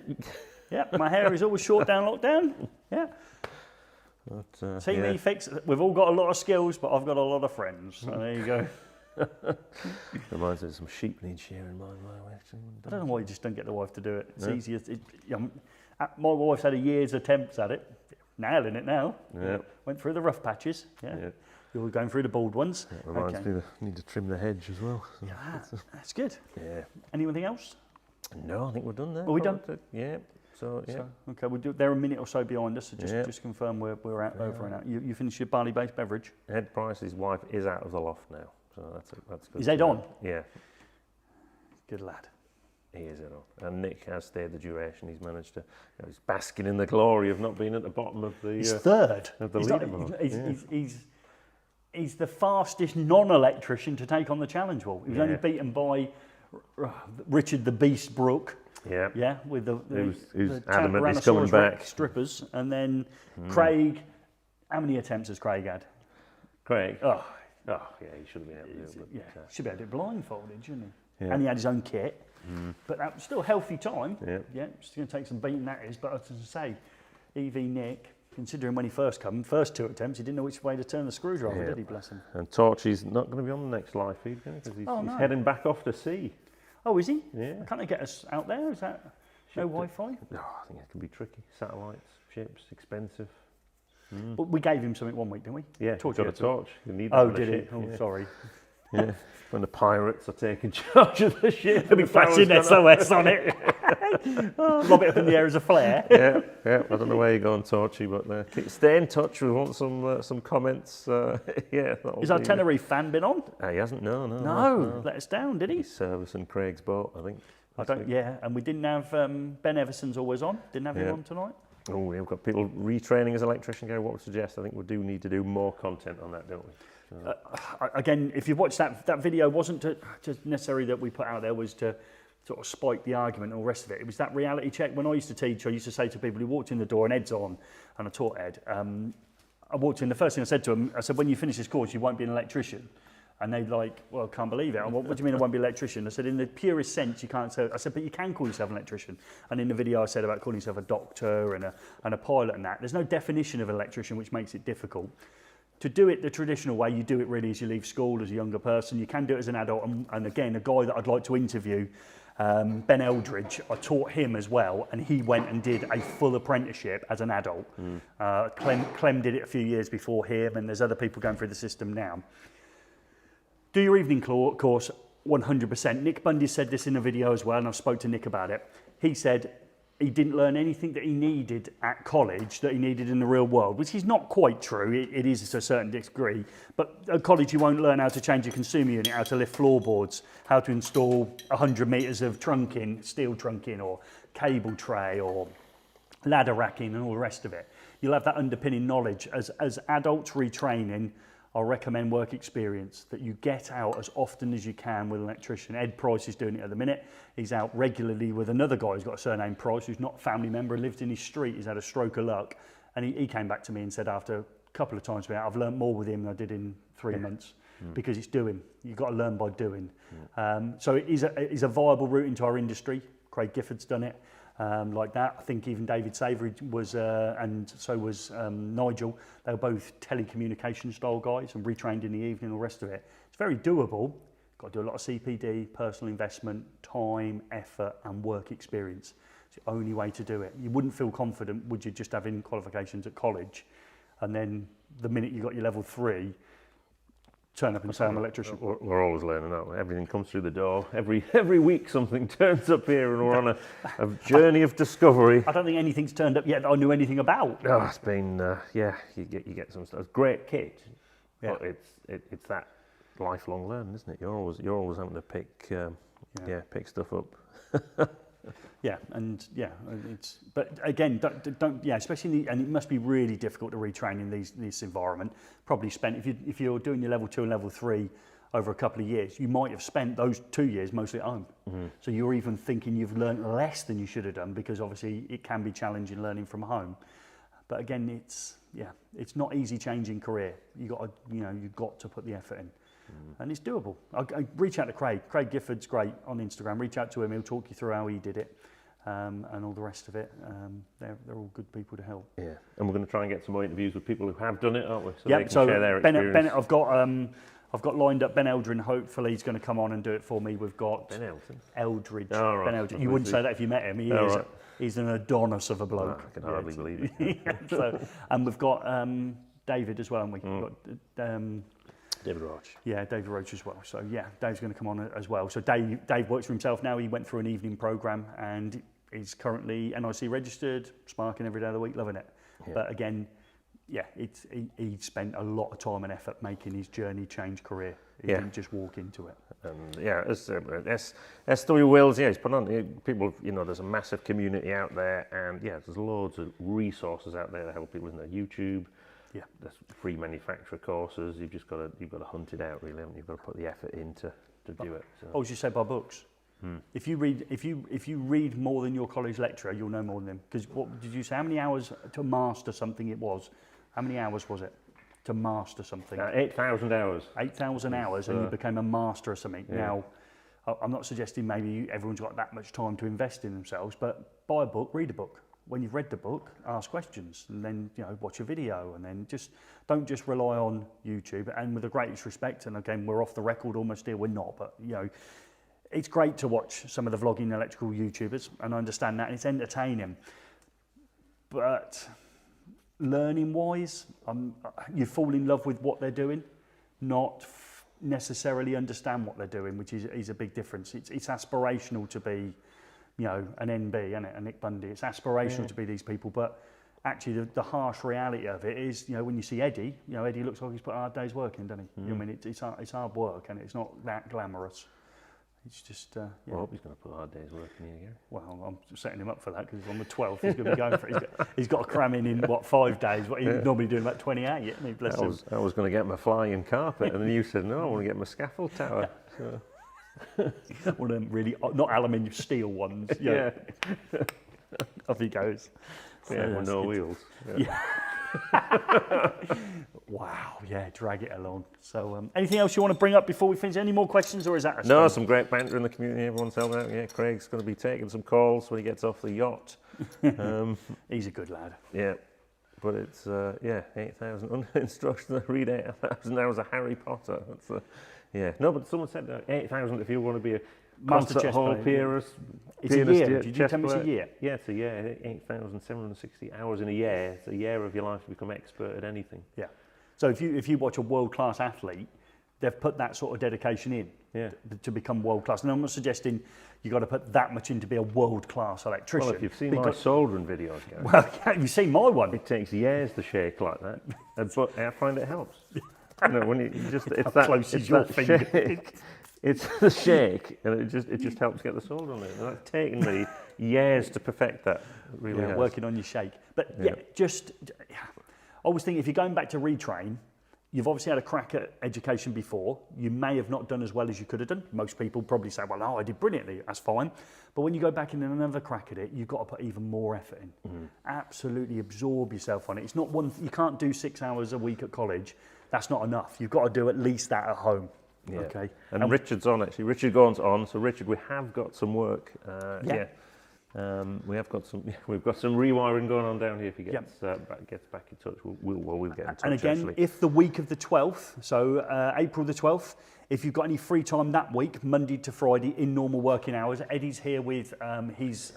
S2: Yeah, my hair is always short down lockdown. Yeah. Team eFIXX. We've all got a lot of skills, but I've got a lot of friends. So there you go.
S1: Reminds me of some sheep need shearing.
S2: I don't know why you just don't get the wife to do it. It's easier. My wife's had a year's attempts at it, nailing it now.
S1: Yeah.
S2: Went through the rough patches. Yeah. You're going through the bald ones.
S1: That reminds me, I need to trim the hedge as well. So
S2: that's good.
S1: Yeah.
S2: Anything else?
S1: No, I think we're done there.
S2: Are we done?
S1: Yeah. So, yeah.
S2: Okay, they're a minute or so behind us, so just confirm we're out over and out. You finished your barley-based beverage?
S1: Ed Price's wife is out of the loft now, so that's good.
S2: Is Ed on?
S1: Yeah.
S2: Good lad.
S1: He is Ed on. And Nick has stayed the duration. He's managed to, he's basking in the glory of not being at the bottom of the...
S2: He's third.
S1: Of the leaderboard.
S2: He's the fastest non-electrician to take on the challenge wall. He was only beaten by Richard the Beast Brooke.
S1: Yeah.
S2: Yeah, with the
S1: who's adamant he's coming back.
S2: Strippers. And then Craig, how many attempts has Craig had?
S1: Craig? Oh, yeah, he should have been able to do it.
S2: Yeah, should be able to do it blindfolded, shouldn't he?
S1: Yeah.
S2: And he had his own kit. But that was still a healthy time.
S1: Yeah.
S2: It's going to take some beating, that is. But as I say, EV Nick, considering when he first came, first 2 attempts, he didn't know which way to turn the screwdriver, did he, bless him?
S1: And Torchy's not going to be on the next live feed, because he's heading back off to sea.
S2: Oh, is he?
S1: Yeah.
S2: Can't they get us out there? Is that no Wi-Fi?
S1: No, I think it can be tricky. Satellites, ships, expensive.
S2: But we gave him something one week, didn't we?
S1: Yeah,
S2: torch.
S1: Got a torch. You need that on
S2: did
S1: a
S2: he?
S1: ship.
S2: Oh, sorry.
S1: Yeah, when the pirates are taking charge of the ship.
S2: They'll be flashing SOS on it. Lob it up in the air as a flare.
S1: Yeah. I don't know where you're going, Torchy, but stay in touch. We want some comments.
S2: Is our Tenerife fan been on?
S1: He hasn't.
S2: No. Let us down, did he?
S1: He's servicing Craig's boat, I think.
S2: And we didn't have Ben Everson's always on. Didn't have him on tonight.
S1: Oh, we've got people retraining as electrician. Gary, what would suggest? I think we do need to do more content on that, don't we?
S2: Again, if you've watched that video, wasn't to necessarily that we put out there was to sort of spike the argument and all the rest of it. It was that reality check. When I used to teach, I used to say to people who walked in the door and Ed's on, and I taught Ed. I walked in, the first thing I said to him, I said, when you finish this course, you won't be an electrician. And they like, well, I can't believe it. What do you mean I won't be an electrician? I said, in the purest sense, you can't say. I said, but you can call yourself an electrician. And in the video I said about calling yourself a doctor and a pilot and that, there's no definition of an electrician, which makes it difficult. To do it the traditional way, you do it really as you leave school as a younger person. You can do it as an adult. And again, a guy that I'd like to interview, Ben Eldridge, I taught him as well, and he went and did a full apprenticeship as an adult. Clem did it a few years before him, and there's other people going through the system now. Do your evening course 100%. Nick Bundy said this in a video as well, and I've spoke to Nick about it. He said he didn't learn anything that he needed at college that he needed in the real world, which is not quite true. It is to a certain degree. But at college, you won't learn how to change a consumer unit, how to lift floorboards, how to install 100 metres of trunking, steel trunking, or cable tray, or ladder racking, and all the rest of it. You'll have that underpinning knowledge. As adults retraining, I'll recommend work experience, that you get out as often as you can with an electrician. Ed Price is doing it at the minute. He's out regularly with another guy who's got a surname Price, who's not a family member, lived in his street. He's had a stroke of luck. And he came back to me and said after a couple of times, I've learned more with him than I did in 3 months, because it's doing. You've got to learn by doing. So it is a viable route into our industry. Craig Gifford's done it. Like that. I think even David Savory was, and so was Nigel. They were both telecommunication style guys and retrained in the evening and all the rest of it. It's very doable. Got to do a lot of CPD, personal investment, time, effort, and work experience. It's the only way to do it. You wouldn't feel confident, would you, just having qualifications at college, and then the minute you got your level 3, turn up and say I'm an electrician.
S1: We're always learning, aren't we? Everything comes through the door. Every week something turns up here, and we're on a journey of discovery.
S2: I don't think anything's turned up yet that I knew anything about.
S1: Oh, it's been you get some stuff. It's great kit, but it's that lifelong learning, isn't it? You're always having to pick stuff up. But again, don't especially and it must be really difficult to retrain in this environment. Probably spent if you're doing your level 2 and level 3 over a couple of years, you might have spent those 2 years mostly at home. So you're even thinking you've learned less than you should have done, because obviously it can be challenging learning from home. But again, it's not easy changing career. You've got to put the effort in. And it's doable. I reach out to Craig. Craig Gifford's great on Instagram. Reach out to him. He'll talk you through how he did it, and all the rest of it. They're all good people to help. Yeah, and we're going to try and get some more interviews with people who have done it, aren't we? So they can share their experience. Ben, I've got lined up Ben Eldridge. Hopefully he's going to come on and do it for me. We've got Ben Eldridge. Oh, right. Ben Eldridge. You wouldn't say that if you met him. He's an Adonis of a bloke. I can hardly believe it.
S2: And we've got David as well, and we've got
S1: David Roach.
S2: Yeah, David Roach as well. So yeah, Dave's going to come on as well. So Dave works for himself now. He went through an evening programme and he's currently NIC registered, sparking every day of the week, loving it. Yeah. But again, he spent a lot of time and effort making his journey change career. He didn't just walk into it. And SW Wills, he's put on people. There's a massive community out there, and there's loads of resources out there to help people. Isn't there? YouTube. Yeah, there's free manufacturer courses. You've got to hunt it out, really, haven't you? You've got to put the effort in to do it. So. As you say, by books. If you read more than your college lecturer, you'll know more than them. Because what did you say? How many hours to master something it was? How many hours was it to master something?
S1: 8,000 hours.
S2: 8,000 hours, and you became a master of something. Yeah. Now, I'm not suggesting maybe everyone's got that much time to invest in themselves, but buy a book, read a book. When you've read the book, ask questions, and then watch a video, and then don't just rely on YouTube. And with the greatest respect, and again, we're off the record almost here, we're not, but it's great to watch some of the vlogging electrical YouTubers, and I understand that, and it's entertaining. But learning-wise, you fall in love with what they're doing, not necessarily understand what they're doing, which is a big difference. It's aspirational to be an NB, isn't it? A Nick Bundy. It's aspirational to be these people, but actually the harsh reality of it is, when you see Eddie, Eddie looks like he's put a hard day's work in, doesn't he? I mean, it's hard work, and it's not that glamorous. It's just, Well,
S1: I hope he's going to put a hard day's work in here.
S2: Well, I'm setting him up for that, because on the 12th he's going to be going for it. He's got to cram in 5 days? What he's normally doing about 28, isn't he? Bless him.
S1: I was going to get my flying carpet, and then you said, no, I want to get my scaffold tower. So.
S2: One of them really, not aluminium, steel ones. Yeah. Off he goes.
S1: With no wheels.
S2: Wow, yeah, drag it along. So, anything else you want to bring up before we finish? Any more questions, or is that
S1: No, some great banter in the community. Everyone's helping out. Yeah, Craig's going to be taking some calls when he gets off the yacht.
S2: He's a good lad.
S1: Yeah, but it's 8,000 instructions. I read 8,000 hours of Harry Potter. That's yeah. No, but someone said 8,000 if you want to be a
S2: Master
S1: concert
S2: chess
S1: hall
S2: player.
S1: pianist.
S2: It's a year. Did you tell me it's a year?
S1: Yeah, it's a year. 8,760 hours in a year. It's a year of your life to become expert at anything.
S2: Yeah. So if you watch a world-class athlete, they've put that sort of dedication in to become world-class. And I'm not suggesting you've got to put that much in to be a world-class electrician.
S1: Well, if you've seen my soldering videos, Gary,
S2: well, you've seen my one.
S1: it takes years to shake like that, but I find it helps. You know, when you just it's
S2: How close is your finger?
S1: shake. It's the shake, and it just helps get the solder on it. And that's taken me years to perfect that. It really has.
S2: Working on your shake. But I always think if you're going back to retrain, you've obviously had a crack at education before. You may have not done as well as you could have done. Most people probably say, well, no, I did brilliantly. That's fine. But when you go back in and another crack at it, you've got to put even more effort in. Absolutely absorb yourself on it. It's not you can't do 6 hours a week at college. That's not enough. You've got to do at least that at home.
S1: Yeah.
S2: Okay.
S1: And Richard's on actually. Richard Gorn's on. So Richard, we have got some work. We've got some rewiring going on down here. If he gets back in touch, we'll get in touch.
S2: And again,
S1: actually.
S2: if the week of the 12th, so April the 12th, if you've got any free time that week, Monday to Friday in normal working hours, Eddie's here with his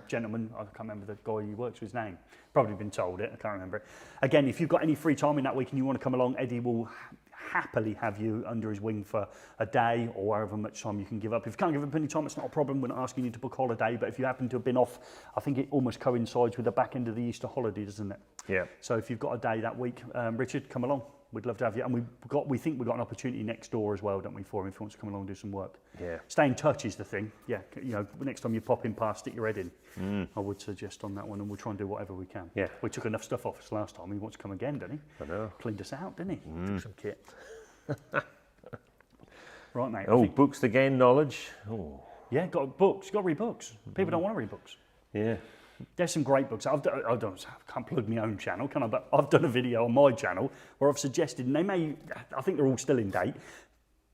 S2: gentleman. I can't remember the guy he works with his name. Probably been told it. I can't remember it. Again, if you've got any free time in that week and you want to come along, Eddie will happily have you under his wing for a day or however much time you can give up. If you can't give up any time, it's not a problem. We're not asking you to book holiday, but if you happen to have been off, I think it almost coincides with the back end of the Easter holiday, doesn't it?
S1: Yeah.
S2: So if you've got a day that week, Richard, come along. We'd love to have you. And we think we've got an opportunity next door as well, don't we, for him, if he wants to come along and do some work.
S1: Yeah.
S2: Stay in touch is the thing. Yeah, you know, next time you pop in past, stick your head in. I would suggest on that one, and we'll try and do whatever we can. Yeah. We took enough stuff off us last time. He wants to come again, doesn't he?
S1: I know.
S2: Cleaned us out, didn't he? Took some kit. Right, mate.
S1: Oh, books to gain knowledge. Oh.
S2: Yeah, got books. Got to read books. People don't want to read books.
S1: Yeah.
S2: There's some great books. I can't plug my own channel, can I? But I've done a video on my channel where I've suggested, and I think they're all still in date,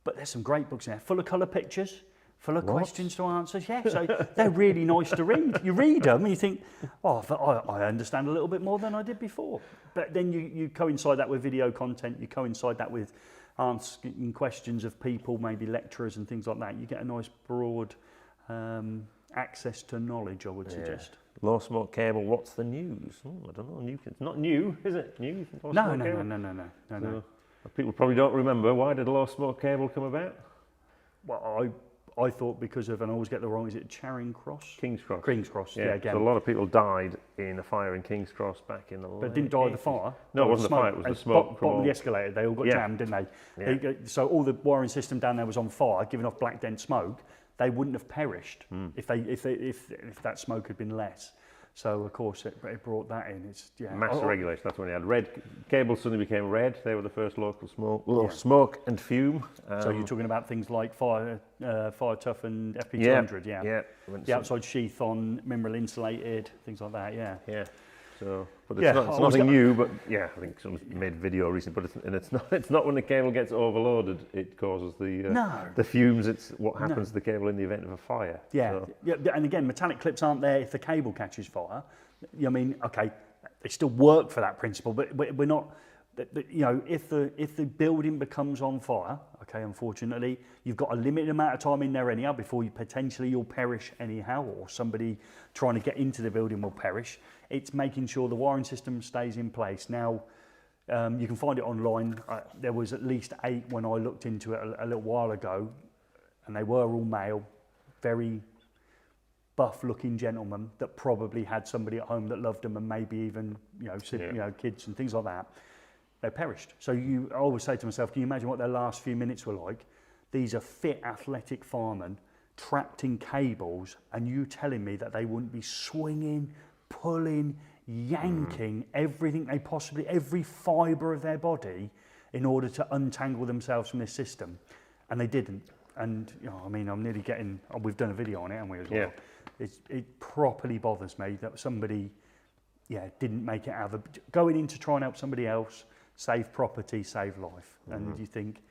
S2: but there's some great books there, full of colour pictures, full of questions to answer. Yeah, so they're really nice to read. You read them and you think, oh, I understand a little bit more than I did before. But then you coincide that with video content, you coincide that with asking questions of people, maybe lecturers and things like that. You get a nice broad access to knowledge, I would suggest.
S1: Low smoke cable, what's the news? I don't know. It's not new, is it? New?
S2: No.
S1: People probably don't remember. Why did low smoke cable come about?
S2: Well, I thought because of, and I always get the wrong, is it Charing Cross?
S1: King's Cross.
S2: King's Cross, yeah, again.
S1: So a lot of people died in a fire in King's Cross back in the
S2: But didn't die of the fire?
S1: No, it wasn't the fire, it was the smoke.
S2: Bottom of the escalator, they all got jammed, didn't they?
S1: Yeah.
S2: So all the wiring system down there was on fire, giving off black dense smoke. They wouldn't have perished if that smoke had been less. So of course it brought that in. It's
S1: massive regulation. That's when you had red cables suddenly became red. They were the first local smoke and fume.
S2: So you're talking about things like fire tough and FP200.
S1: Yeah.
S2: The outside sheath on mineral insulated, things like that. Yeah.
S1: So, but it's nothing new. But I think someone made a video recently. But it's not when the cable gets overloaded, it causes the fumes. It's what happens to the cable in the event of a fire.
S2: Yeah. And again, metallic clips aren't there if the cable catches fire. I mean, okay, they still work for that principle, but we're not. You know, if the building becomes on fire, okay, unfortunately, you've got a limited amount of time in there anyhow before you'll perish anyhow, or somebody trying to get into the building will perish. It's making sure the wiring system stays in place. Now, you can find it online. There was at least 8 when I looked into it a little while ago, and they were all male, very buff-looking gentlemen that probably had somebody at home that loved them, and maybe even kids and things like that. They perished. So I always say to myself, can you imagine what their last few minutes were like? These are fit, athletic firemen trapped in cables, and you telling me that they wouldn't be swinging, pulling, yanking everything they possibly, every fibre of their body in order to untangle themselves from this system. And they didn't. And, I mean, I'm nearly getting, we've done a video on it, haven't we, as well? It properly bothers me that somebody, didn't make it out of going in to try and help somebody else, save property, save life. And you think,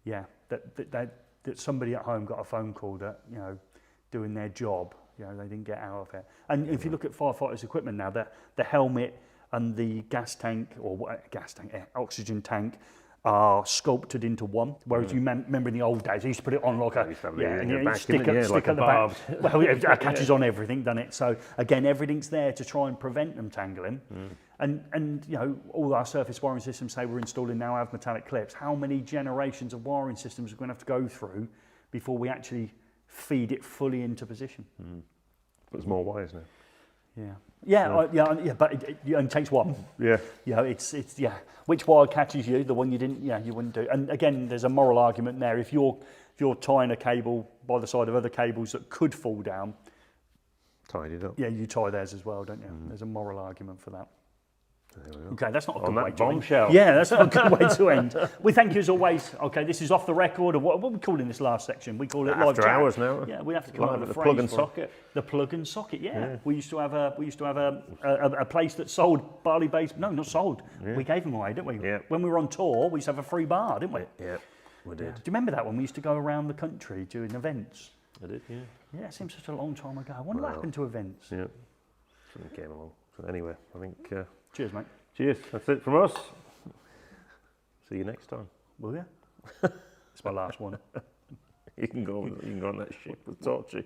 S2: that somebody at home got a phone call that, you know, doing their job, you know, they didn't get out of it. And if you look at firefighters' equipment now, the helmet and the gas tank, oxygen tank, are sculpted into one. Whereas you remember in the old days, they used to put it on like and you stick at the back. Well, it catches on everything, doesn't it? So again, everything's there to try and prevent them tangling. And you know, all our surface wiring systems say we're installing now have metallic clips. How many generations of wiring systems are we going to have to go through before we actually feed it fully into position?
S1: There's more wires now.
S2: But it only takes one.
S1: Yeah.
S2: You know, it's which wire catches you, the one you didn't, you wouldn't do. And again, there's a moral argument there. If you're tying a cable by the side of other cables that could fall down,
S1: tied it up.
S2: Yeah, you tie theirs as well, don't you? There's a moral argument for that.
S1: There we go.
S2: Okay, that's not a
S1: On
S2: good
S1: that
S2: way to end.
S1: bombshell.
S2: Yeah, that's not a good way to end. We thank you as always. Okay, this is off the record. Or what are we calling this last section? We call it live
S1: After
S2: chat.
S1: hours now.
S2: Yeah, we have to come up with a
S1: the
S2: phrase
S1: plug and
S2: for it.
S1: socket.
S2: The plug and socket. Yeah. We used to have a place that sold barley based. No, not sold. We gave them away, didn't we?
S1: Yeah.
S2: When we were on tour, we used to have a free bar, didn't we?
S1: Yeah, we did.
S2: Do you remember that when we used to go around the country doing events?
S1: I did, yeah.
S2: Yeah, it seems such a long time ago. I wonder what happened to events.
S1: Yeah, something came along. So anyway, I think...
S2: Cheers, mate.
S1: cheers, that's it from us. See you next time.
S2: Will you? It's my last one.
S1: You can go on that ship with Torchy.